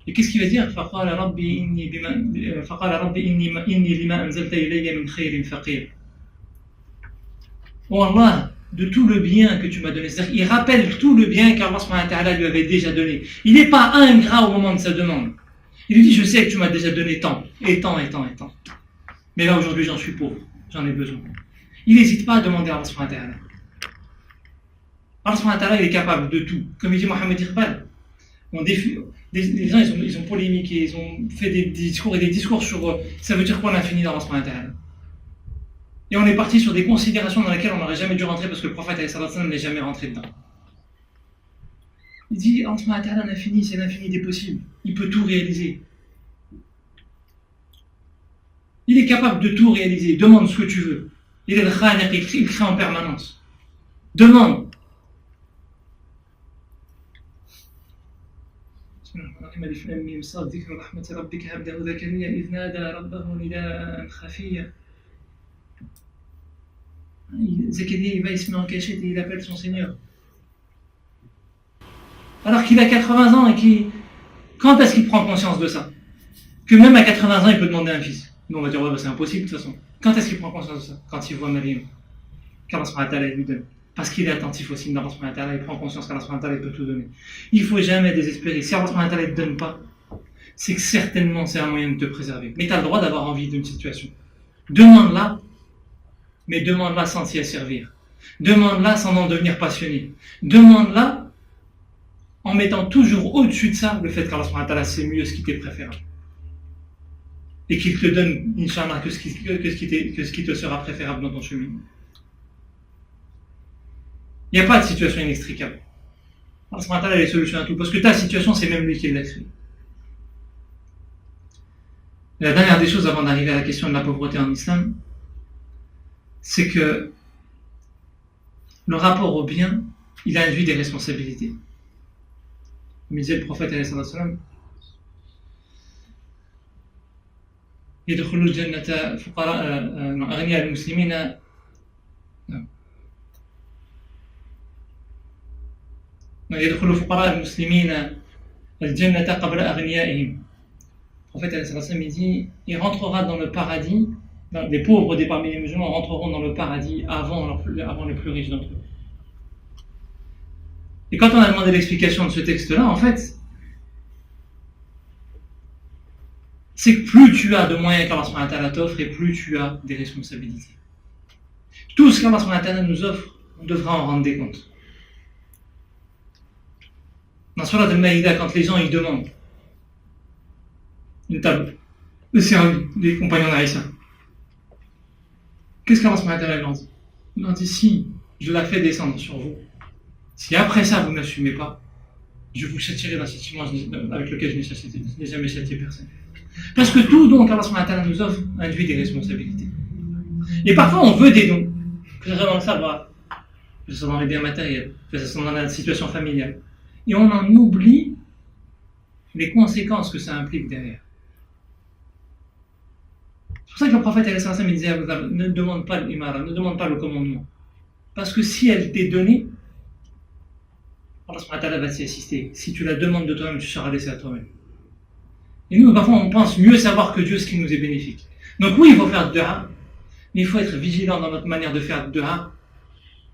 S1: Et qu'est-ce qu'il va dire? فَقَالَ رَبِّ إِنِّي لِمَا أَنزَلْتَ إِلَيَّ مِنْ خَيْرٍ فَقِيرٌ. Oh Allah, de tout le bien que tu m'as donné. C'est-à-dire, il rappelle tout le bien qu'Allah subhanahu wa ta'ala lui avait déjà donné. Il n'est pas ingrat au moment de sa demande. Il lui dit, je sais que tu m'as déjà donné tant, et tant, et tant, et tant. Mais là, aujourd'hui, j'en suis pauvre. J'en ai besoin. Il n'hésite pas à demander à Allah subhanahu wa ta'ala. Allah subhanahu wa ta'ala, il est capable de tout. Comme il dit Mohamed Iqbal, les gens, ils ont polémiqué, ils ont fait des discours sur ça veut dire quoi l'infini d'Allah subhanahu wa ta'ala. Et on est parti sur des considérations dans lesquelles on n'aurait jamais dû rentrer parce que le prophète n'est jamais rentré dedans. Il dit, Allah subhanahu wa ta'ala, l'infini, c'est l'infini des possibles. Il peut tout réaliser. Il est capable de tout réaliser. Demande ce que tu veux. Il est le khaliq, il crée en permanence. Demande. Zakaria, il se met en cachette et il appelle son Seigneur. Alors qu'il a 80 ans et quand est-ce qu'il prend conscience de ça? Que même à 80 ans, il peut demander un fils. Nous, on va dire, ouais, c'est impossible de toute façon. Quand est-ce qu'il prend conscience de ça? Quand il voit Mariam. Qu'Allah subhanahu wa ta'ala lui donne. Parce qu'il est attentif aussi d'Allah subhanahu wa ta'ala, il prend conscience qu'Allah subhanahu wa ta'ala peut tout donner. Il ne faut jamais désespérer. Si Allah subhanahu wa ta'ala ne te donne pas, c'est que certainement c'est un moyen de te préserver. Mais tu as le droit d'avoir envie d'une situation. Demande-la, mais demande-la sans s'y asservir. Demande-la sans en devenir passionné. Demande-la en mettant toujours au-dessus de ça le fait qu'Allah subhanahu wa ta'ala c'est mieux ce qui t'est préférable. Et qu'il te donne, Inch'Allah, que ce qui te sera préférable dans ton chemin. Il n'y a pas de situation inextricable. Allah subhanahu wa ta'ala a les solutions à tout. Parce que ta situation, c'est même lui qui l'a créée. La dernière des choses avant d'arriver à la question de la pauvreté en islam, c'est que le rapport au bien, il induit des responsabilités. Comme disait le prophète alayhi salam, يدخل الجنة فقراء أغنياء المسلمين يدخل فقراء المسلمين الجنة قبل أغنيائهم. Le prophète alayhi salam dit, il rentrera dans le paradis, les pauvres parmi les musulmans rentreront dans le paradis avant les plus riches d'entre eux. Et quand on a demandé l'explication de ce texte-là, en fait, c'est que plus tu as de moyens qu'Allah subhanahu wa ta'ala t'offre et plus tu as des responsabilités. Tout ce qu'Allah subhanahu wa ta'ala nous offre, on devra en rendre des comptes. Dans Surat al-Maïda, quand les gens ils demandent une table, c'est les compagnons d'Aïssa. Qu'est-ce qu'Allah subhanahu wa ta'ala leur dit? Il leur dit, si je la fais descendre sur vous, si après ça vous n'assumez pas, je vous châtierai d'un châtiment avec lequel je n'ai jamais châtié personne. Parce que tout don qu'Allah subhanahu wa ta'ala nous offre induit des responsabilités. Et parfois on veut des dons, que ce soit dans le savoir, que ce soit dans les biens matériels, que ce soit dans la situation familiale. Et on en oublie les conséquences que ça implique derrière. C'est pour ça que le prophète alayhi salam disait à Abu Dharr, ne demande pas l'imara, ne demande pas le commandement. Parce que si elle t'est donnée, Allah subhanahu wa ta'ala va t'y assister. Si tu la demandes de toi-même, tu seras laissé à toi-même. Et nous, parfois, on pense mieux savoir que Dieu ce qui nous est bénéfique. Donc oui, il faut faire dua, mais il faut être vigilant dans notre manière de faire dua,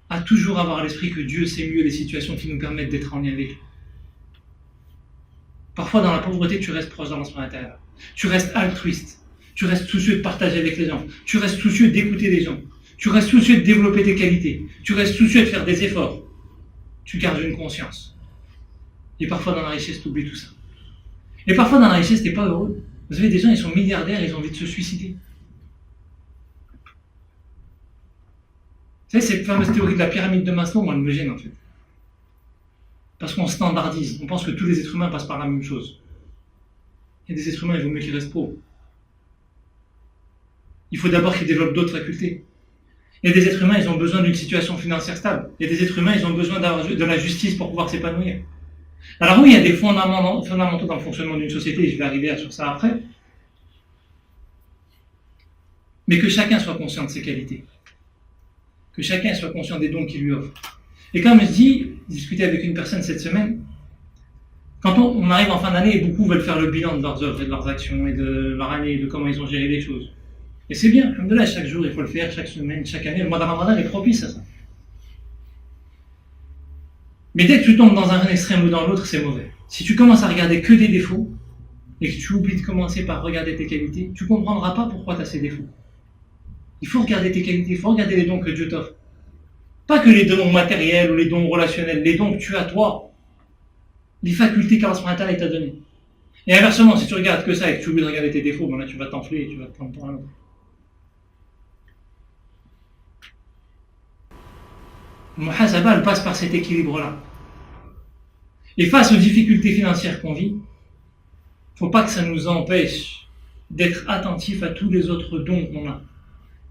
S1: à toujours avoir à l'esprit que Dieu sait mieux les situations qui nous permettent d'être en lien avec lui. Parfois, dans la pauvreté, tu restes proche d'Allah subhanahu wa ta'ala. Tu restes altruiste. Tu restes soucieux de partager avec les gens. Tu restes soucieux d'écouter les gens. Tu restes soucieux de développer tes qualités. Tu restes soucieux de faire des efforts. Tu gardes une conscience. Et parfois, dans la richesse, tu oublies tout ça. Et parfois, dans la richesse, tu n'es pas heureux. Vous avez des gens, ils sont milliardaires, ils ont envie de se suicider. Vous savez, cette fameuse théorie de la pyramide de Maslow, moi, elle me gêne en fait. Parce qu'on standardise. On pense que tous les êtres humains passent par la même chose. Il y a des êtres humains, il vaut mieux qu'ils restent pauvres. Il faut d'abord qu'ils développent d'autres facultés. Il y a des êtres humains, ils ont besoin d'une situation financière stable. Il y a des êtres humains, ils ont besoin de la justice pour pouvoir s'épanouir. Alors oui, il y a des fondamentaux dans le fonctionnement d'une société, et je vais arriver sur ça après. Mais que chacun soit conscient de ses qualités. Que chacun soit conscient des dons qu'il lui offre. Et comme je dis, discuter avec une personne cette semaine, quand on arrive en fin d'année, beaucoup veulent faire le bilan de leurs œuvres et de leurs actions et de leur année, de comment ils ont géré les choses. Et c'est bien, comme de là, chaque jour, il faut le faire, chaque semaine, chaque année. Le mois de Ramadan est propice à ça. Mais dès que tu tombes dans un extrême ou dans l'autre, c'est mauvais. Si tu commences à regarder que des défauts, et que tu oublies de commencer par regarder tes qualités, tu ne comprendras pas pourquoi tu as ces défauts. Il faut regarder tes qualités, il faut regarder les dons que Dieu t'offre. Pas que les dons matériels ou les dons relationnels, les dons que tu as toi. Les facultés qu'Allah t'a données. Et inversement, si tu regardes que ça et que tu oublies de regarder tes défauts, ben là tu vas t'enfler et tu vas te prendre pour un autre. Muhasaba, elle passe par cet équilibre-là. Et face aux difficultés financières qu'on vit, il ne faut pas que ça nous empêche d'être attentifs à tous les autres dons qu'on a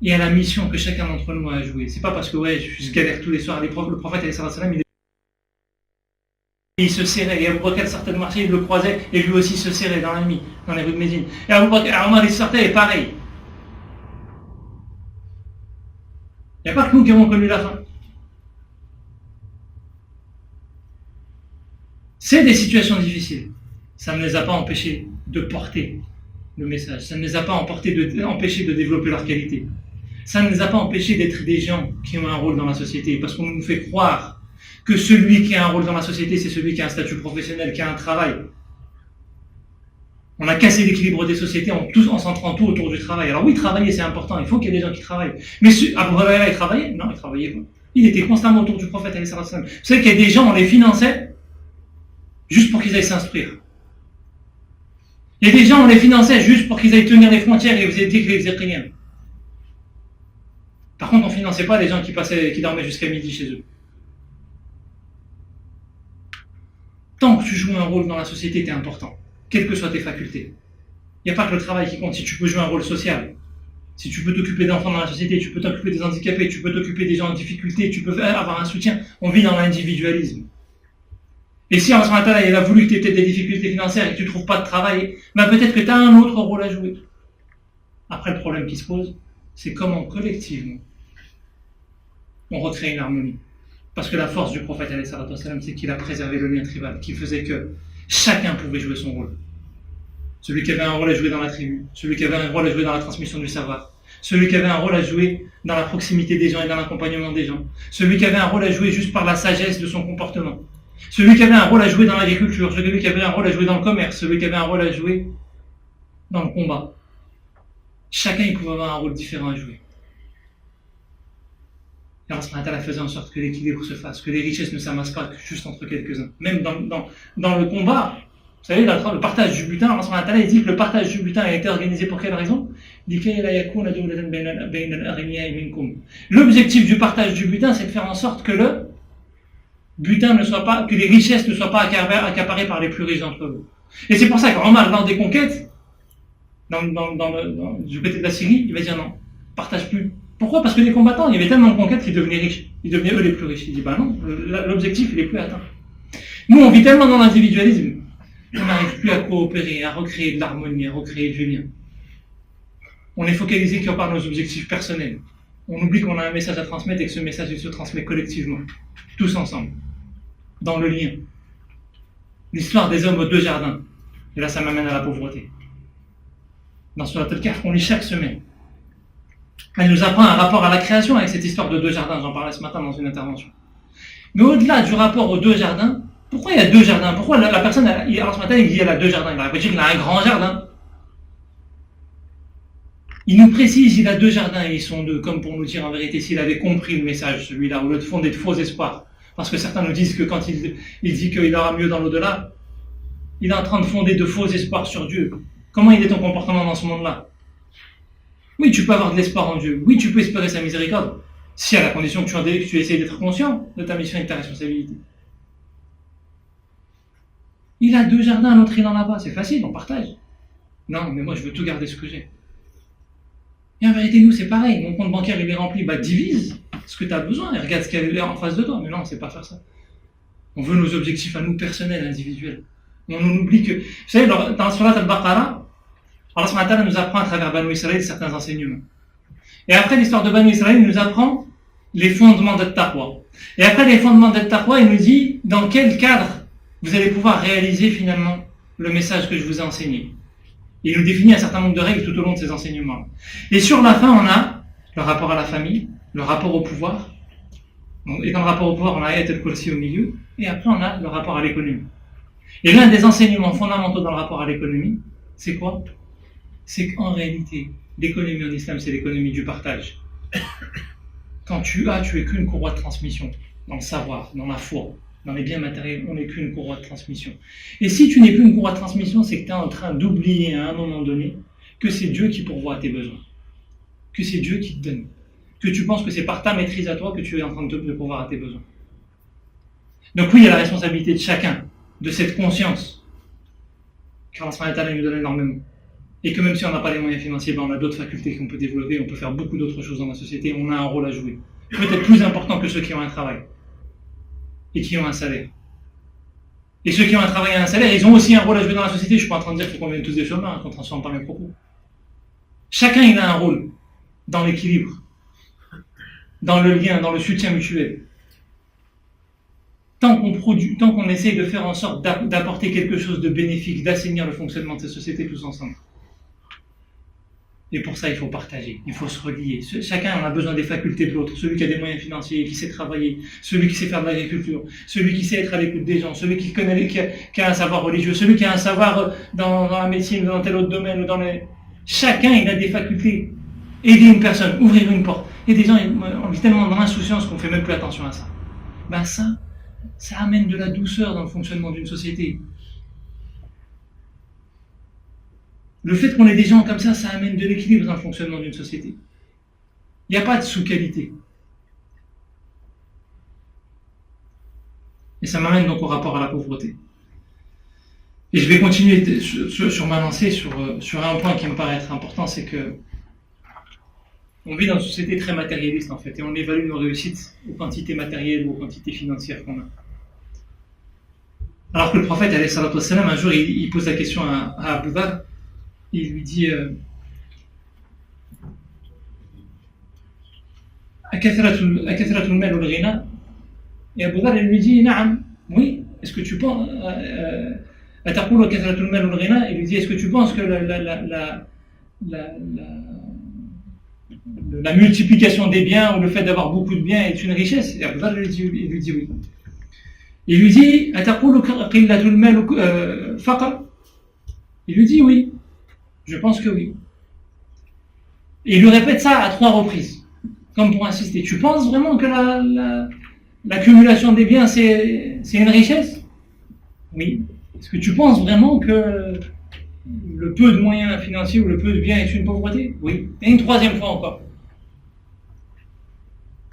S1: et à la mission que chacun d'entre nous a à jouer. C'est pas parce que je galère tous les soirs. Le prophète, il se serrait, et Abu Bakr sortait de marché, il le croisait, et lui aussi se serrait dans la nuit, dans les rues de Médine. Et Omar, il sortait, et pareil. Il n'y a pas que nous qui avons connu la fin. C'est des situations difficiles. Ça ne les a pas empêchés de porter le message. Ça ne les a pas empêchés de développer leur qualité. Ça ne les a pas empêchés d'être des gens qui ont un rôle dans la société. Parce qu'on nous fait croire que celui qui a un rôle dans la société, c'est celui qui a un statut professionnel, qui a un travail. On a cassé l'équilibre des sociétés en centrant tout autour du travail. Alors oui, travailler, c'est important. Il faut qu'il y ait des gens qui travaillent. Mais Abu Huraira, il travaillait? Non, il travaillait pas. Il était constamment autour du prophète. Vous savez qu'il y a des gens, on les finançait juste pour qu'ils aillent s'instruire. Il y a des gens, on les finançait juste pour qu'ils aillent tenir les frontières et vous avez dit qu'ils faisaient rien. Par contre, on ne finançait pas les gens qui dormaient jusqu'à midi chez eux. Tant que tu joues un rôle dans la société, tu es important, quelles que soient tes facultés. Il n'y a pas que le travail qui compte. Si tu peux jouer un rôle social, si tu peux t'occuper d'enfants dans la société, tu peux t'occuper des handicapés, tu peux t'occuper des gens en difficulté, tu peux avoir un soutien. On vit dans l'individualisme. Et si en ce moment-là, il a voulu que tu aies des difficultés financières et que tu ne trouves pas de travail, ben peut-être que tu as un autre rôle à jouer. Après, le problème qui se pose, c'est comment collectivement on recrée une harmonie. Parce que la force du prophète, c'est qu'il a préservé le lien tribal, qui faisait que chacun pouvait jouer son rôle. Celui qui avait un rôle à jouer dans la tribu, celui qui avait un rôle à jouer dans la transmission du savoir, celui qui avait un rôle à jouer dans la proximité des gens et dans l'accompagnement des gens, celui qui avait un rôle à jouer juste par la sagesse de son comportement, celui qui avait un rôle à jouer dans l'agriculture, celui qui avait un rôle à jouer dans le commerce, celui qui avait un rôle à jouer dans le combat. Chacun il pouvait avoir un rôle différent à jouer. Et Allah faisait en sorte que l'équilibre se fasse, que les richesses ne s'amassent pas juste entre quelques-uns. Même dans le combat, vous savez, le partage du butin, Allah dit que le partage du butin a été organisé pour quelle raison? L'objectif du partage du butin, c'est de faire en sorte que le butin ne soit pas, que les richesses ne soient pas accaparées par les plus riches d'entre eux. Et c'est pour ça qu'Omar, lors des conquêtes, du côté de la Syrie, il va dire non, partage plus. Pourquoi? Parce que les combattants, il y avait tellement de conquêtes qu'ils devenaient riches. Ils devenaient eux les plus riches. Il dit bah non, l'objectif il n'est plus atteint. Nous on vit tellement dans l'individualisme qu'on n'arrive plus à coopérer, à recréer de l'harmonie, à recréer du lien. On est focalisé que par nos objectifs personnels. On oublie qu'on a un message à transmettre et que ce message il se transmet collectivement, tous ensemble, dans le lien. L'histoire des hommes aux deux jardins. Et là ça m'amène à la pauvreté. Dans Surat Al-Kahf, on lit chaque semaine. Elle nous apprend un rapport à la création avec cette histoire de deux jardins, j'en parlais ce matin dans une intervention. Mais au-delà du rapport aux deux jardins, pourquoi il y a deux jardins? Pourquoi la personne, alors ce matin, il dit qu'elle a deux jardins? Il aurait pu dire qu'il a un grand jardin. Il nous précise qu'il a deux jardins et ils sont deux, comme pour nous dire en vérité s'il avait compris le message, celui-là, au lieu de fonder de faux espoirs. Parce que certains nous disent que quand il dit qu'il aura mieux dans l'au-delà, il est en train de fonder de faux espoirs sur Dieu. Comment il est ton comportement dans ce monde-là? Oui, tu peux avoir de l'espoir en Dieu. Oui, tu peux espérer sa miséricorde. Si à la condition que tu essayes d'être conscient de ta mission et de ta responsabilité. Il a 2 jardins, l'autre il en a pas. C'est facile, on partage. Non, mais moi je veux tout garder ce que j'ai. Et en vérité, nous c'est pareil. Mon compte bancaire il est rempli, divise ce que tu as besoin et regarde ce qu'il y a en face de toi. Mais non, c'est pas faire ça. On veut nos objectifs à nous personnels, individuels. On oublie que... Vous savez, dans Surat al-Baqarah, Allah subhanahu wa ta'ala nous apprend à travers Banu Israël certains enseignements. Et après l'histoire de Banu Israël, il nous apprend les fondements de taqwa. Et après les fondements de taqwa, il nous dit dans quel cadre vous allez pouvoir réaliser finalement le message que je vous ai enseigné. Il nous définit un certain nombre de règles tout au long de ces enseignements. Et sur la fin, on a le rapport à la famille, le rapport au pouvoir. Et dans le rapport au pouvoir, on a Ayat al-Kursi au milieu. Et après, on a le rapport à l'économie. Et l'un des enseignements fondamentaux dans le rapport à l'économie, c'est quoi? C'est qu'en réalité, l'économie en islam, c'est l'économie du partage. Quand tu es qu'une courroie de transmission, dans le savoir, dans la foi, dans les biens matériels, on n'est qu'une courroie de transmission. Et si tu n'es plus une courroie de transmission, c'est que tu es en train d'oublier à un moment donné que c'est Dieu qui pourvoit à tes besoins, que c'est Dieu qui te donne, que tu penses que c'est par ta maîtrise à toi que tu es en train de pourvoir à tes besoins. Donc oui, il y a la responsabilité de chacun, de cette conscience, car Allah nous donne énormément. Et que même si on n'a pas les moyens financiers, on a d'autres facultés qu'on peut développer, on peut faire beaucoup d'autres choses dans la société, on a un rôle à jouer. Peut-être plus important que ceux qui ont un travail et qui ont un salaire. Et ceux qui ont un travail et un salaire, ils ont aussi un rôle à jouer dans la société. Je suis pas en train de dire qu'il faut qu'on vienne tous des chômeurs, qu'on ne transforme pas mes propos. Chacun, il a un rôle dans l'équilibre, dans le lien, dans le soutien mutuel. Tant qu'on essaye de faire en sorte d'apporter quelque chose de bénéfique, d'assainir le fonctionnement de ces sociétés tous ensemble. Et pour ça, il faut partager, il faut se relier. Chacun en a besoin des facultés de l'autre. Celui qui a des moyens financiers, qui sait travailler, celui qui sait faire de l'agriculture, celui qui sait être à l'écoute des gens, celui qui a un savoir religieux, celui qui a un savoir dans la médecine, dans tel autre domaine, ou Chacun, il a des facultés. Aider une personne, ouvrir une porte. Et des gens, on vit tellement dans l'insouciance qu'on ne fait même plus attention à ça. Ça amène de la douceur dans le fonctionnement d'une société. Le fait qu'on ait des gens comme ça amène de l'équilibre dans le fonctionnement d'une société. Il n'y a pas de sous-qualité. Et ça m'amène donc au rapport à la pauvreté. Et je vais continuer sur ma lancée sur un point qui me paraît être important, c'est que on vit dans une société très matérialiste en fait, et on évalue nos réussites aux quantités matérielles ou aux quantités financières qu'on a. Alors que le prophète, alayhi salatu wassalam, un jour, il pose la question à Abu Dharr, il lui dit Akathratul mal wal ghina? Et Abu Dharr, il lui dit Na'am, oui, est-ce que tu penses Ataqulu kathratul mal wal ghina? Il lui dit, est-ce que tu penses que la multiplication des biens ou le fait d'avoir beaucoup de biens est une richesse? Et Abu Dharr il lui dit oui. Il lui dit Ataqulu qillatul mal faqr? Il lui dit oui. Je pense que oui. Et il lui répète ça à 3 reprises, comme pour insister. Tu penses vraiment que l'accumulation des biens c'est une richesse? Oui. Est-ce que tu penses vraiment que le peu de moyens financiers ou le peu de biens est une pauvreté? Oui. Et une 3e fois encore.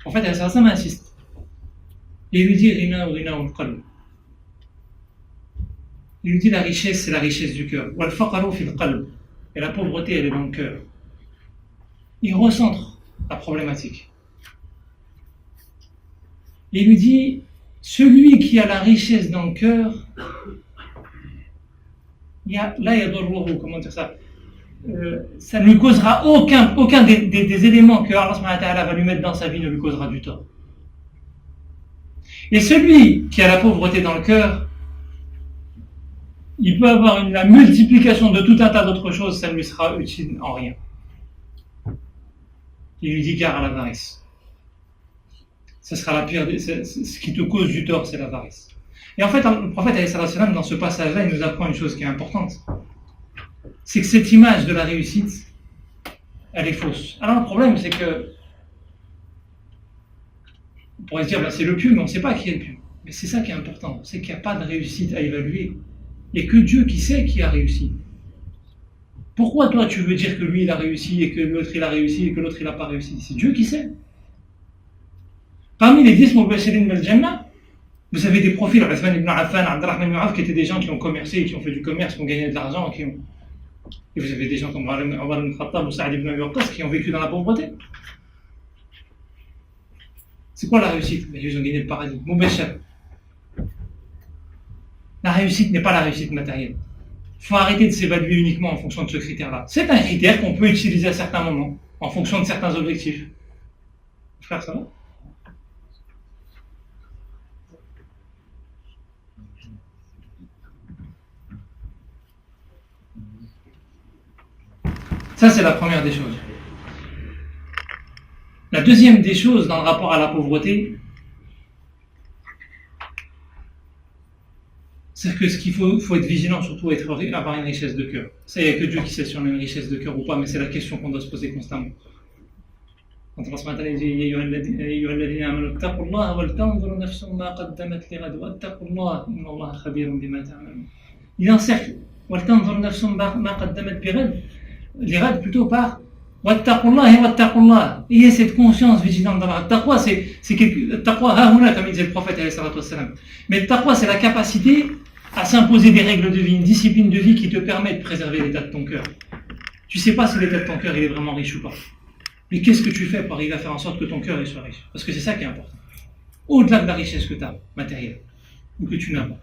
S1: En fait, ça m'insiste. Et il lui dit Rina ou al-qalb. Il lui dit la richesse, c'est la richesse du cœur. Wal faqru fi al-qalb. Et la pauvreté, elle est dans le cœur. Il recentre la problématique. Il lui dit celui qui a la richesse dans le cœur, comment dire ça? Ça ne lui causera aucun des éléments que Allah subhanahu wa ta'ala va lui mettre dans sa vie ne lui causera du tort. Et celui qui a la pauvreté dans le cœur, il peut avoir la multiplication de tout un tas d'autres choses, ça ne lui sera utile en rien. Il lui dit gare à l'avarice. Ce sera la pire, ce qui te cause du tort, c'est l'avarice. Et en fait, le prophète alayhi salatu wassalam, dans ce passage-là, il nous apprend une chose qui est importante. C'est que cette image de la réussite, elle est fausse. Alors le problème, c'est que on pourrait se dire, c'est le pieux, mais on ne sait pas qui est le pieux. Mais c'est ça qui est important, c'est qu'il n'y a pas de réussite à évaluer. Il n'y a que Dieu qui sait qui a réussi. Pourquoi toi tu veux dire que lui il a réussi et que l'autre il a réussi et que l'autre il n'a pas réussi? C'est Dieu qui sait. Parmi les 10 Mubashirin bil Jannah, Vous avez des profils, Uthman ibn Affan, Abdurrahman ibn Auf, qui étaient des gens qui ont commercé, qui ont fait du commerce, qui ont gagné de l'argent, et vous avez des gens comme Omar ibn Khattab ou Saad ibn Abi Waqqas qui ont vécu dans la pauvreté. C'est quoi la réussite? Ils ont gagné le paradis. Mubashar. La réussite n'est pas la réussite matérielle. Il faut arrêter de s'évaluer uniquement en fonction de ce critère-là. C'est un critère qu'on peut utiliser à certains moments, en fonction de certains objectifs. Frère, ça va? Ça, c'est la première des choses. La deuxième des choses dans le rapport à la pauvreté, c'est que ce qu'il faut être vigilant, surtout avoir une richesse de cœur. Ça, il n'y a que Dieu qui sait si on a une richesse de cœur ou pas, mais c'est la question qu'on doit se poser constamment. Quand Allah subhanahu wa ta'ala dit أيها الذين آمنوا اتقوا الله ولتنظر نفس ما قدمت لغد واتقوا الله إن الله خبير بما تعملون. Il encercle ولتنظر نفس ما قدمت لغد plutôt par واتقوا الله واتقوا الله. Il y a cette conscience vigilante dans la taqwa, c'est quelque taqwa haouna comme il disait le prophète alayhi salatu wassalam. Mais le taqwa, c'est la capacité à s'imposer des règles de vie, une discipline de vie qui te permet de préserver l'état de ton cœur. Tu sais pas si l'état de ton cœur il est vraiment riche ou pas. Mais qu'est-ce que tu fais pour arriver à faire en sorte que ton cœur soit riche? Parce que c'est ça qui est important. Au-delà de la richesse que tu as, matérielle, ou que tu n'as pas.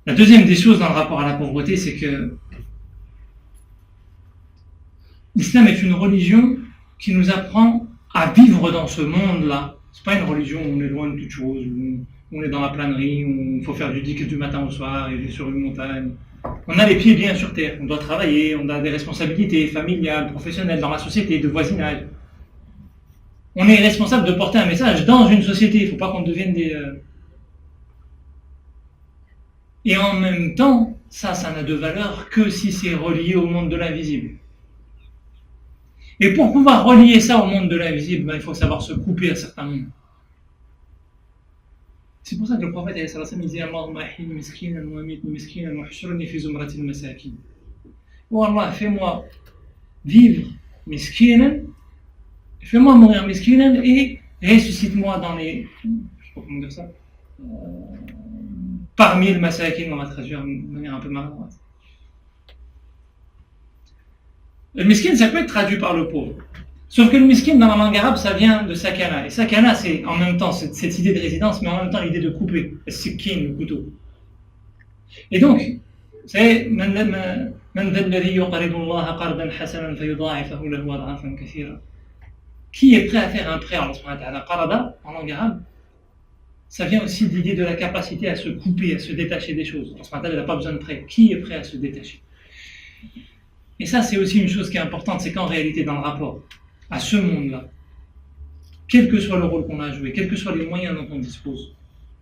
S1: La deuxième des choses dans le rapport à la pauvreté, c'est que l'islam est une religion qui nous apprend à vivre dans ce monde-là. C'est pas une religion où on est loin de toute chose, où on est dans la planerie, où il faut faire du dhikr du matin au soir et vivre sur une montagne. On a les pieds bien sur terre, on doit travailler, on a des responsabilités familiales, professionnelles, dans la société, de voisinage. On est responsable de porter un message dans une société, il ne faut pas qu'on devienne des... Et en même temps, ça n'a de valeur que si c'est relié au monde de l'invisible. Et pour pouvoir relier ça au monde de l'invisible, il faut savoir se couper à certains moments. C'est pour ça que le prophète disait Allahumma ahini miskinan wa amitni miskinan wa hshurni fi zumratil masakin. Oh Allah, fais-moi vivre miskinan, fais-moi mourir miskinan et ressuscite-moi dans les. Je sais pas comment dire ça. Parmi le masakin, on va traduire de manière un peu maladroite. Le miskin, ça peut être traduit par le pauvre. Sauf que le miskin, dans la langue arabe, ça vient de sakana. Et sakana, c'est en même temps cette idée de résidence, mais en même temps l'idée de couper. Le sikkin, le couteau. Et donc, c'est qui est prêt à faire un prêt à Allah qarada, en langue arabe, ça vient aussi de l'idée de la capacité à se couper, à se détacher des choses. Allah n'a pas besoin de prêt. Qui est prêt à se détacher? Et ça, c'est aussi une chose qui est importante, c'est qu'en réalité, dans le rapport à ce monde-là, quel que soit le rôle qu'on a joué, quels que soient les moyens dont on dispose,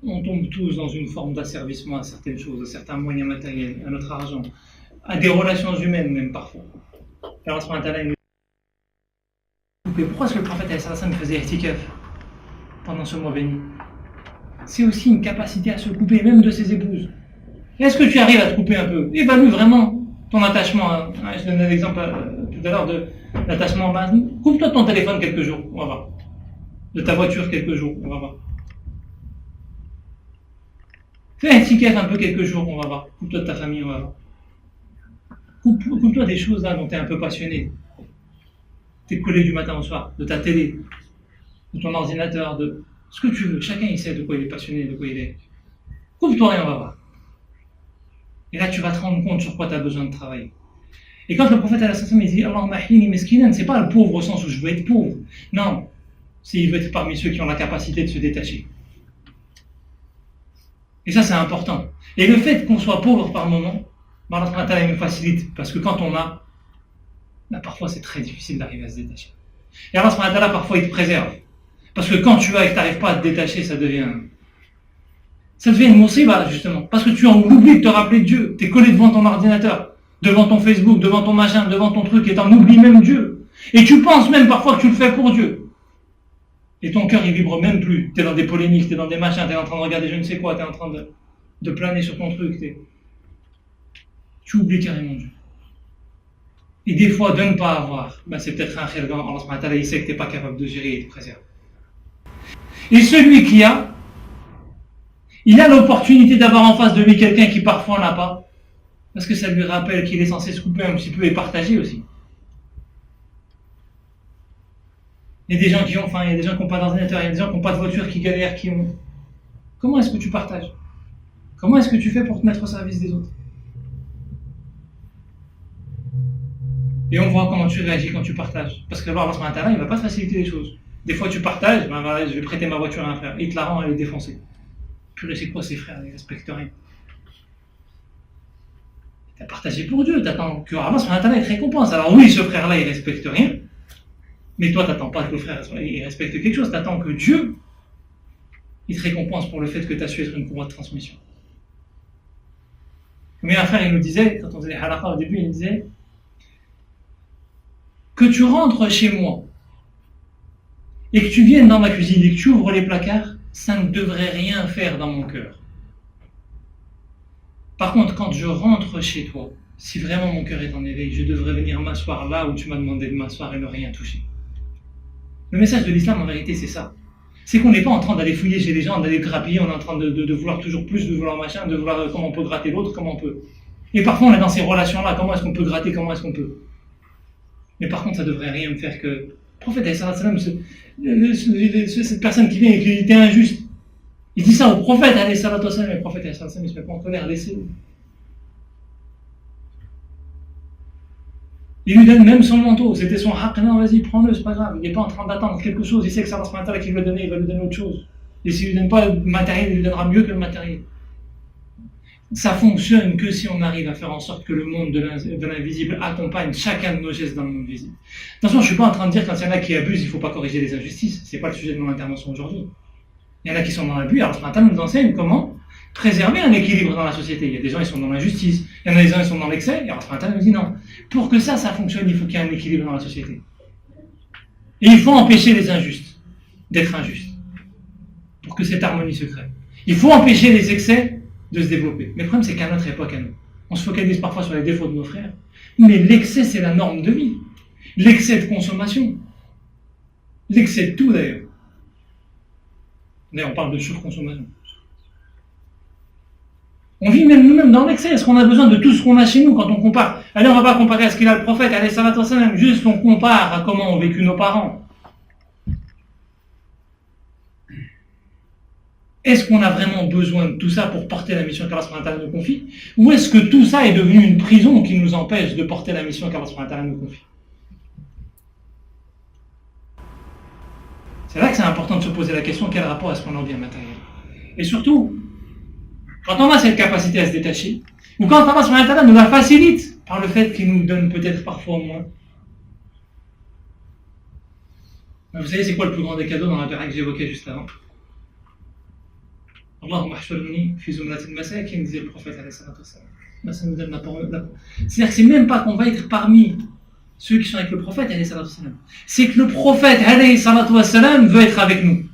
S1: on tombe tous dans une forme d'asservissement à certaines choses, à certains moyens matériels, à notre argent, à des relations humaines même parfois. Alors, pourquoi est-ce que le prophète faisait ihtikaf pendant ce mois béni? C'est aussi une capacité à se couper même de ses épouses. Est-ce que tu arrives à te couper un peu? Évalue vraiment ton attachement. Je donne un exemple tout à l'heure de l'attachement. Coupe-toi de ton téléphone quelques jours, on va voir. De ta voiture quelques jours, on va voir. Fais un ticket un peu quelques jours, on va voir. Coupe-toi de ta famille, on va voir. Coupe-toi des choses là dont tu es un peu passionné. T'es collé du matin au soir, de ta télé, de ton ordinateur, de ce que tu veux. Chacun il sait de quoi il est passionné, de quoi il est. Coupe-toi et on va voir. Et là, tu vas te rendre compte sur quoi tu as besoin de travailler. Et quand le prophète il dit Allahumma ahyini miskinan, c'est pas le pauvre au sens où je veux être pauvre. Non, c'est il veut être parmi ceux qui ont la capacité de se détacher. Et ça, c'est important. Et le fait qu'on soit pauvre par moment, Allah nous facilite. Parce que quand on a, là, parfois c'est très difficile d'arriver à se détacher. Et Allah parfois il te préserve. Parce que quand tu as et que tu n'arrives pas à te détacher, ça devient une musiba, justement. Parce que tu en oublies de te rappeler de Dieu. Tu es collé devant ton ordinateur, devant ton Facebook, devant ton machin, devant ton truc, et tu en oublies même Dieu. Et tu penses même parfois que tu le fais pour Dieu. Et ton cœur, il vibre même plus. Tu es dans des polémiques, tu es dans des machins, tu es en train de regarder je ne sais quoi, tu es en train de planer sur ton truc. Tu oublies carrément Dieu. Et des fois, de ne pas avoir, c'est peut-être un khirgan. Allah il sait que tu n'es pas capable de gérer et de préserver. Et celui qui a, Il a l'opportunité d'avoir en face de lui quelqu'un qui parfois n'a pas, parce que ça lui rappelle qu'il est censé se couper un petit peu et partager aussi. Il y a des gens qui ont faim, il y a des gens qui n'ont pas d'ordinateur, il y a des gens qui n'ont pas de voiture, qui galèrent, qui ont... Comment est-ce que tu partages? Comment est-ce que tu fais pour te mettre au service des autres? Et on voit comment tu réagis quand tu partages. Parce que Allah subhanahu wa ta'ala, il ne va pas te faciliter les choses. Des fois tu partages, ben voilà, je vais prêter ma voiture à un frère, il te la rend, elle est défoncée. Purée, c'est quoi ces frères, ils ne respectent rien. Tu as partagé pour Dieu, tu attends que Allah subhanahu wa ta'ala te récompense. Alors oui, ce frère-là, il ne respecte rien, mais toi, tu n'attends pas que le frère il respecte quelque chose, tu attends que Dieu, il te récompense pour le fait que tu as su être une courroie de transmission. Mais un frère, il nous disait, quand on faisait les halakha au début, il nous disait que tu rentres chez moi et que tu viennes dans ma cuisine et que tu ouvres les placards, ça ne devrait rien faire dans mon cœur. Par contre, quand je rentre chez toi, si vraiment mon cœur est en éveil, je devrais venir m'asseoir là où tu m'as demandé de m'asseoir et ne rien toucher. Le message de l'islam, en vérité, c'est ça. C'est qu'on n'est pas en train d'aller fouiller chez les gens, d'aller grappiller, on est en train de vouloir toujours plus, de vouloir machin, de vouloir comment on peut gratter l'autre, comment on peut. Et parfois, on est dans ces relations-là, comment est-ce qu'on peut gratter, comment est-ce qu'on peut. Mais par contre, ça devrait rien me faire que... Le prophète, cette personne qui vient et qui était injuste, il dit ça au prophète, le prophète, il se met pas en colère, laissez-le. Il lui donne même son manteau, c'était son haq, non vas-y prends-le, c'est pas grave, il n'est pas en train d'attendre quelque chose, il sait que ça va se mettre qu'il va donner, il va lui donner autre chose. Et s'il ne lui donne pas le matériel, il lui donnera mieux que le matériel. Ça fonctionne que si on arrive à faire en sorte que le monde de l'invisible accompagne chacun de nos gestes dans le monde visible. Attention, je ne suis pas en train de dire quand il y en a qui abusent, il ne faut pas corriger les injustices, ce n'est pas le sujet de mon intervention aujourd'hui. Il y en a qui sont dans l'abus, alors ce matin nous enseigne comment préserver un équilibre dans la société. Il y a des gens qui sont dans l'injustice, il y en a des gens qui sont dans l'excès, et alors ce matin nous dit non. Pour que ça fonctionne, il faut qu'il y ait un équilibre dans la société. Et il faut empêcher les injustes d'être injustes, pour que cette harmonie se crée. Il faut empêcher les excès de se développer. Mais le problème, c'est qu'à notre époque, à nous, on se focalise parfois sur les défauts de nos frères, mais l'excès, c'est la norme de vie. L'excès de consommation. L'excès de tout, d'ailleurs. D'ailleurs, on parle de surconsommation. On vit même nous-mêmes dans l'excès. Est-ce qu'on a besoin de tout ce qu'on a chez nous quand on compare? Allez, on ne va pas comparer à ce qu'il a le prophète, allez, ça va, juste on compare à comment ont vécu nos parents. Est-ce qu'on a vraiment besoin de tout ça pour porter la mission qu'Allah nous confie? Ou est-ce que tout ça est devenu une prison qui nous empêche de porter la mission qu'Allah nous confie? C'est là que c'est important de se poser la question, quel rapport est-ce qu'on a au bien matériel? Et surtout, quand on a cette capacité à se détacher, ou quand Allah nous la facilite par le fait qu'il nous donne peut-être parfois moins. Vous savez, c'est quoi le plus grand des cadeaux dans la période que j'évoquais juste avant? Allahumma ahshurni fi zumratil masakin, disait le prophète alayhi salatu wassalam. Ça nous donne la parole. C'est-à-dire que c'est même pas qu'on va être parmi ceux qui sont avec le prophète alayhi salatu wassalam. C'est que le prophète alayhi salatu wassalam veut être avec nous.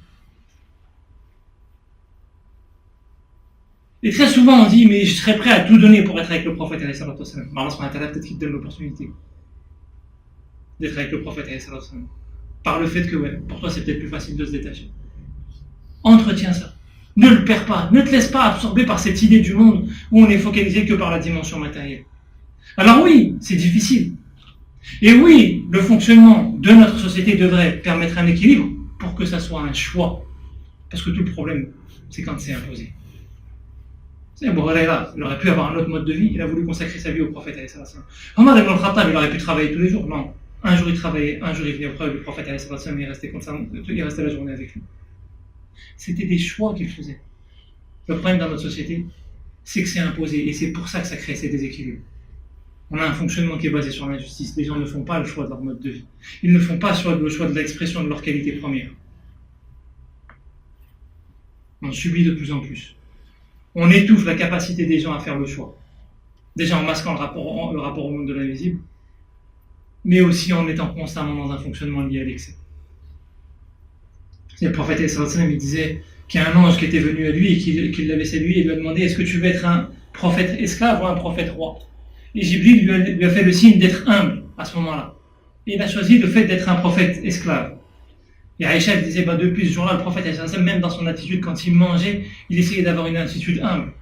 S1: Et très souvent on dit, mais je serais prêt à tout donner pour être avec le prophète alayhi salatu wassalam. Mais Allah subhanahu wa ta'ala, peut-être qu'il te donne l'opportunité d'être avec le prophète alayhi salatu wassalam. Par le fait que, ouais, pour toi c'est peut-être plus facile de se détacher. Entretiens ça. Ne le perds pas, ne te laisse pas absorber par cette idée du monde où on est focalisé que par la dimension matérielle. Alors oui, c'est difficile. Et oui, le fonctionnement de notre société devrait permettre un équilibre pour que ça soit un choix. Parce que tout le problème, c'est quand c'est imposé. C'est bon, là, il aurait pu avoir un autre mode de vie, il a voulu consacrer sa vie au prophète. Omar ibn al-Khattab, il aurait pu travailler tous les jours. Non, un jour il travaillait, un jour il venait auprès du prophète, il restait comme ça, il restait la journée avec lui. C'était des choix qu'il faisait. Le problème dans notre société, c'est que c'est imposé, et c'est pour ça que ça crée ces déséquilibres. On a un fonctionnement qui est basé sur l'injustice. Les gens ne font pas le choix de leur mode de vie. Ils ne font pas le choix de l'expression de leur qualité première. On subit de plus en plus. On étouffe la capacité des gens à faire le choix. Déjà en masquant le rapport au monde de l'invisible, mais aussi en étant constamment dans un fonctionnement lié à l'excès. Le prophète il disait qu'il y a un ange qui était venu à lui et qu'il l'avait séduit et lui a demandé: est-ce que tu veux être un prophète esclave ou un prophète roi? Et Jibril lui a fait le signe d'être humble à ce moment-là. Et il a choisi le fait d'être un prophète esclave. Et Aïcha elle disait, depuis ce jour-là, le prophète, même dans son attitude, quand il mangeait, il essayait d'avoir une attitude humble.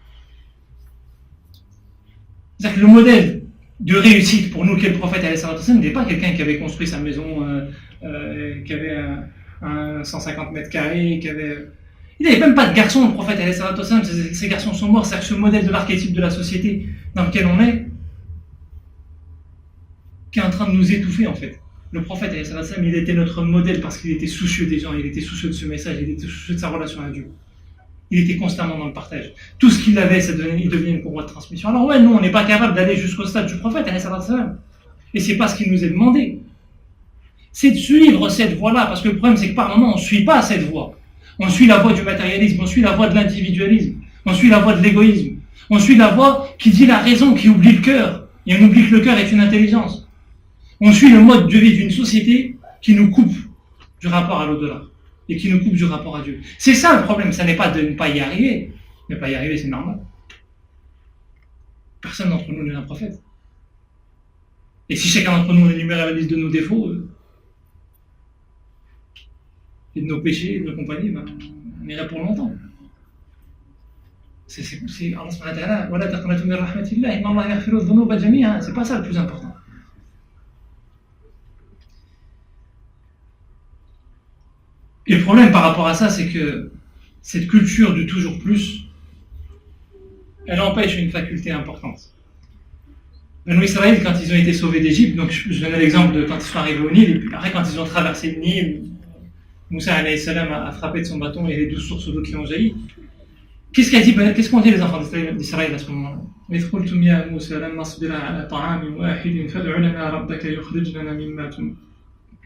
S1: C'est-à-dire que le modèle de réussite pour nous qu'est le prophète n'est pas quelqu'un qui avait construit sa maison, qui avait un 150 mètres carrés, il n'avait même pas de garçon, le prophète. Ces garçons sont morts. C'est-à-dire que ce modèle de l'archétype de la société dans lequel on est, qui est en train de nous étouffer en fait. Le prophète, il était notre modèle parce qu'il était soucieux des gens, il était soucieux de ce message, il était soucieux de sa relation à Dieu. Il était constamment dans le partage. Tout ce qu'il avait, il devenait une courroie de transmission. Alors ouais, nous, on n'est pas capable d'aller jusqu'au stade du prophète, et c'est pas ce qu'il nous est demandé. C'est de suivre cette voie-là, parce que le problème, c'est que par moments, on ne suit pas cette voie. On suit la voie du matérialisme, on suit la voie de l'individualisme, on suit la voie de l'égoïsme, on suit la voie qui dit la raison, qui oublie le cœur, et on oublie que le cœur est une intelligence. On suit le mode de vie d'une société qui nous coupe du rapport à l'au-delà et qui nous coupe du rapport à Dieu. C'est ça le problème, ça n'est pas de ne pas y arriver. Ne pas y arriver, c'est normal. Personne d'entre nous n'est un prophète. Et si chacun d'entre nous énumérait la liste de nos défauts et de nos péchés et de nos compagnies, on irait pour longtemps. C'est Allah subhanahu wa ta'ala, wa la taqnatu min rahmatillah, inna Allah yaghfiru dhunuba jami'an. C'est pas ça le plus important. Et le problème par rapport à ça, c'est que cette culture du toujours plus, elle empêche une faculté importante. Banu Israël, quand ils ont été sauvés d'Égypte, donc je donnais l'exemple de quand ils sont arrivés au Nil, et puis après quand ils ont traversé le Nil, Moussa alayhi salam a frappé de son bâton et les 12 sources d'eau qui ont jailli. Qu'est-ce qu'ont dit les enfants d'Israël à ce moment-là? إذ قلتم يا موسى لن نصبر على طعام واحد فادع لنا ربك يخرج لنا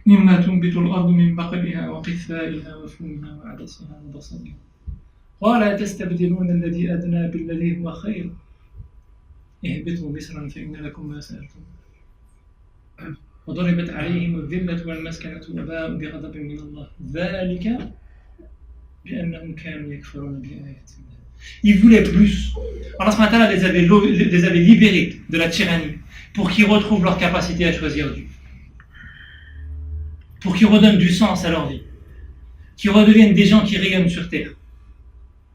S1: مما تنبت الأرض من بقلها وقثائها وفومها وعدسها وبصلها قال أتستبدلون الذي أدنى بالذي هو خير اهبطوا مصرا فإن لكم ما سألتم وضربت عليهم الذلة والمسكنة وباءوا بغضب من الله ذلك بأنهم كانوا يكفرون بآيات الله. Ils voulaient plus. Allah subhanahu wa ta'ala les avait libérés de la tyrannie pour qu'ils retrouvent leur capacité à choisir Dieu. Pour qu'ils redonnent du sens à leur vie. Qu'ils redeviennent des gens qui rayonnent sur terre.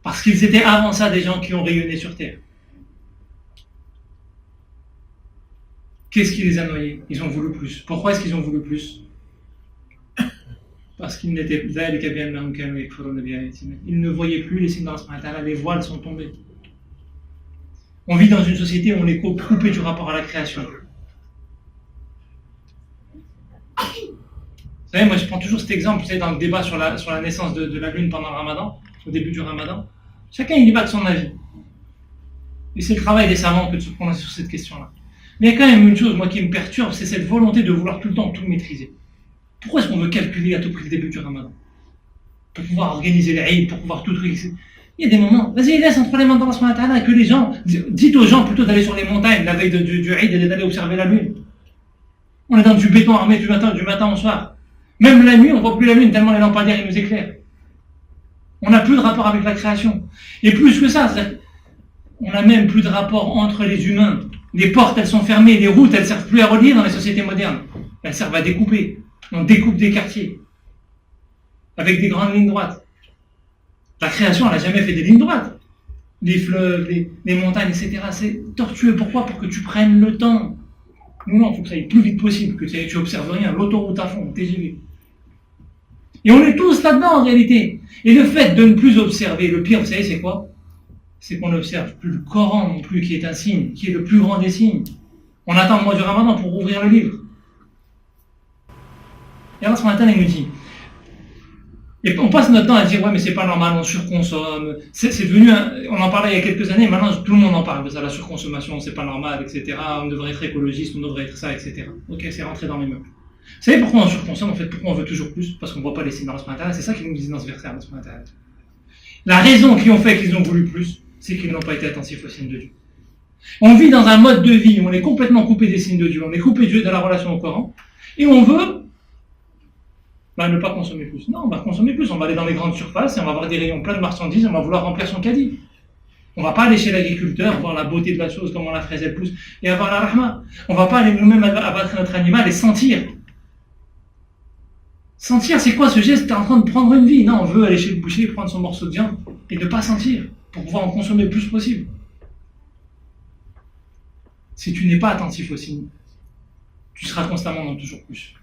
S1: Parce qu'ils étaient avant ça des gens qui ont rayonné sur terre. Qu'est-ce qui les a noyés? Ils ont voulu plus. Pourquoi est-ce qu'ils ont voulu plus? Parce qu'ils n'étaient ils ne voyaient plus les signes d'Allah, les voiles sont tombés. On vit dans une société où on est coupé du rapport à la création. Vous savez, moi je prends toujours cet exemple, vous savez, dans le débat sur la naissance de la lune pendant le Ramadan, au début du Ramadan. Chacun il y va de son avis. Et c'est le travail des savants que de se prononcer sur cette question-là. Mais il y a quand même une chose, moi, qui me perturbe, c'est cette volonté de vouloir tout le temps tout maîtriser. Pourquoi est-ce qu'on veut calculer à tout prix le début du Ramadan? Pour pouvoir organiser les Eid, pour pouvoir tout truc. Il y a des moments, vas-y, laisse entre les mains d'Allah subhanahu wa ta'ala et que les gens, dites aux gens plutôt d'aller sur les montagnes la veille du Eid et d'aller observer la lune. On est dans du béton armé du matin au soir. Même la nuit, on ne voit plus la lune tellement les lampadaires ils nous éclairent. On n'a plus de rapport avec la création. Et plus que ça, on n'a même plus de rapport entre les humains. Les portes, elles sont fermées, les routes, elles ne servent plus à relier dans les sociétés modernes. Elles servent à découper. On découpe des quartiers avec des grandes lignes droites. La création, elle n'a jamais fait des lignes droites. Les fleuves, les montagnes, etc. C'est tortueux. Pourquoi? Pour que tu prennes le temps. Non, il faut que ça aille plus vite possible, que tu observes rien. L'autoroute à fond, TGV. Et on est tous là-dedans en réalité. Et le fait de ne plus observer, le pire, vous savez, c'est quoi? C'est qu'on n'observe plus le Coran non plus, qui est un signe, qui est le plus grand des signes. On attend le mois du Ramadan pour ouvrir le livre. Et Allah subhanahu wa ta'ala nous dit, et on passe notre temps à dire ouais mais c'est pas normal, on surconsomme, c'est devenu, on en parlait il y a quelques années, maintenant tout le monde en parle de ça, la surconsommation, c'est pas normal, etc. On devrait être écologiste, on devrait être ça, etc. Ok, c'est rentré dans les meubles. Vous savez pourquoi on surconsomme en fait, pourquoi on veut toujours plus? Parce qu'on voit pas les signes d'Allah subhanahu wa ta'ala, c'est ça qu'ils nous disent dans ce verset Allah subhanahu wa ta'ala. La raison qui ont fait qu'ils ont voulu plus, c'est qu'ils n'ont pas été attentifs aux signes de Dieu. On vit dans un mode de vie où on est complètement coupé des signes de Dieu, on est coupé de la relation au Coran, et on veut ne pas consommer plus. Non, on va consommer plus, on va aller dans les grandes surfaces et on va avoir des rayons pleins de marchandises et on va vouloir remplir son caddie. On va pas aller chez l'agriculteur, voir la beauté de la chose, comment la fraise elle pousse, et avoir la rahma. On va pas aller nous-mêmes abattre notre animal et sentir Sentir, c'est quoi ce geste? Tu es en train de prendre une vie. Non, on veut aller chez le boucher, prendre son morceau de viande et ne pas sentir pour pouvoir en consommer le plus possible. Si tu n'es pas attentif aux signes, tu seras constamment dans toujours plus.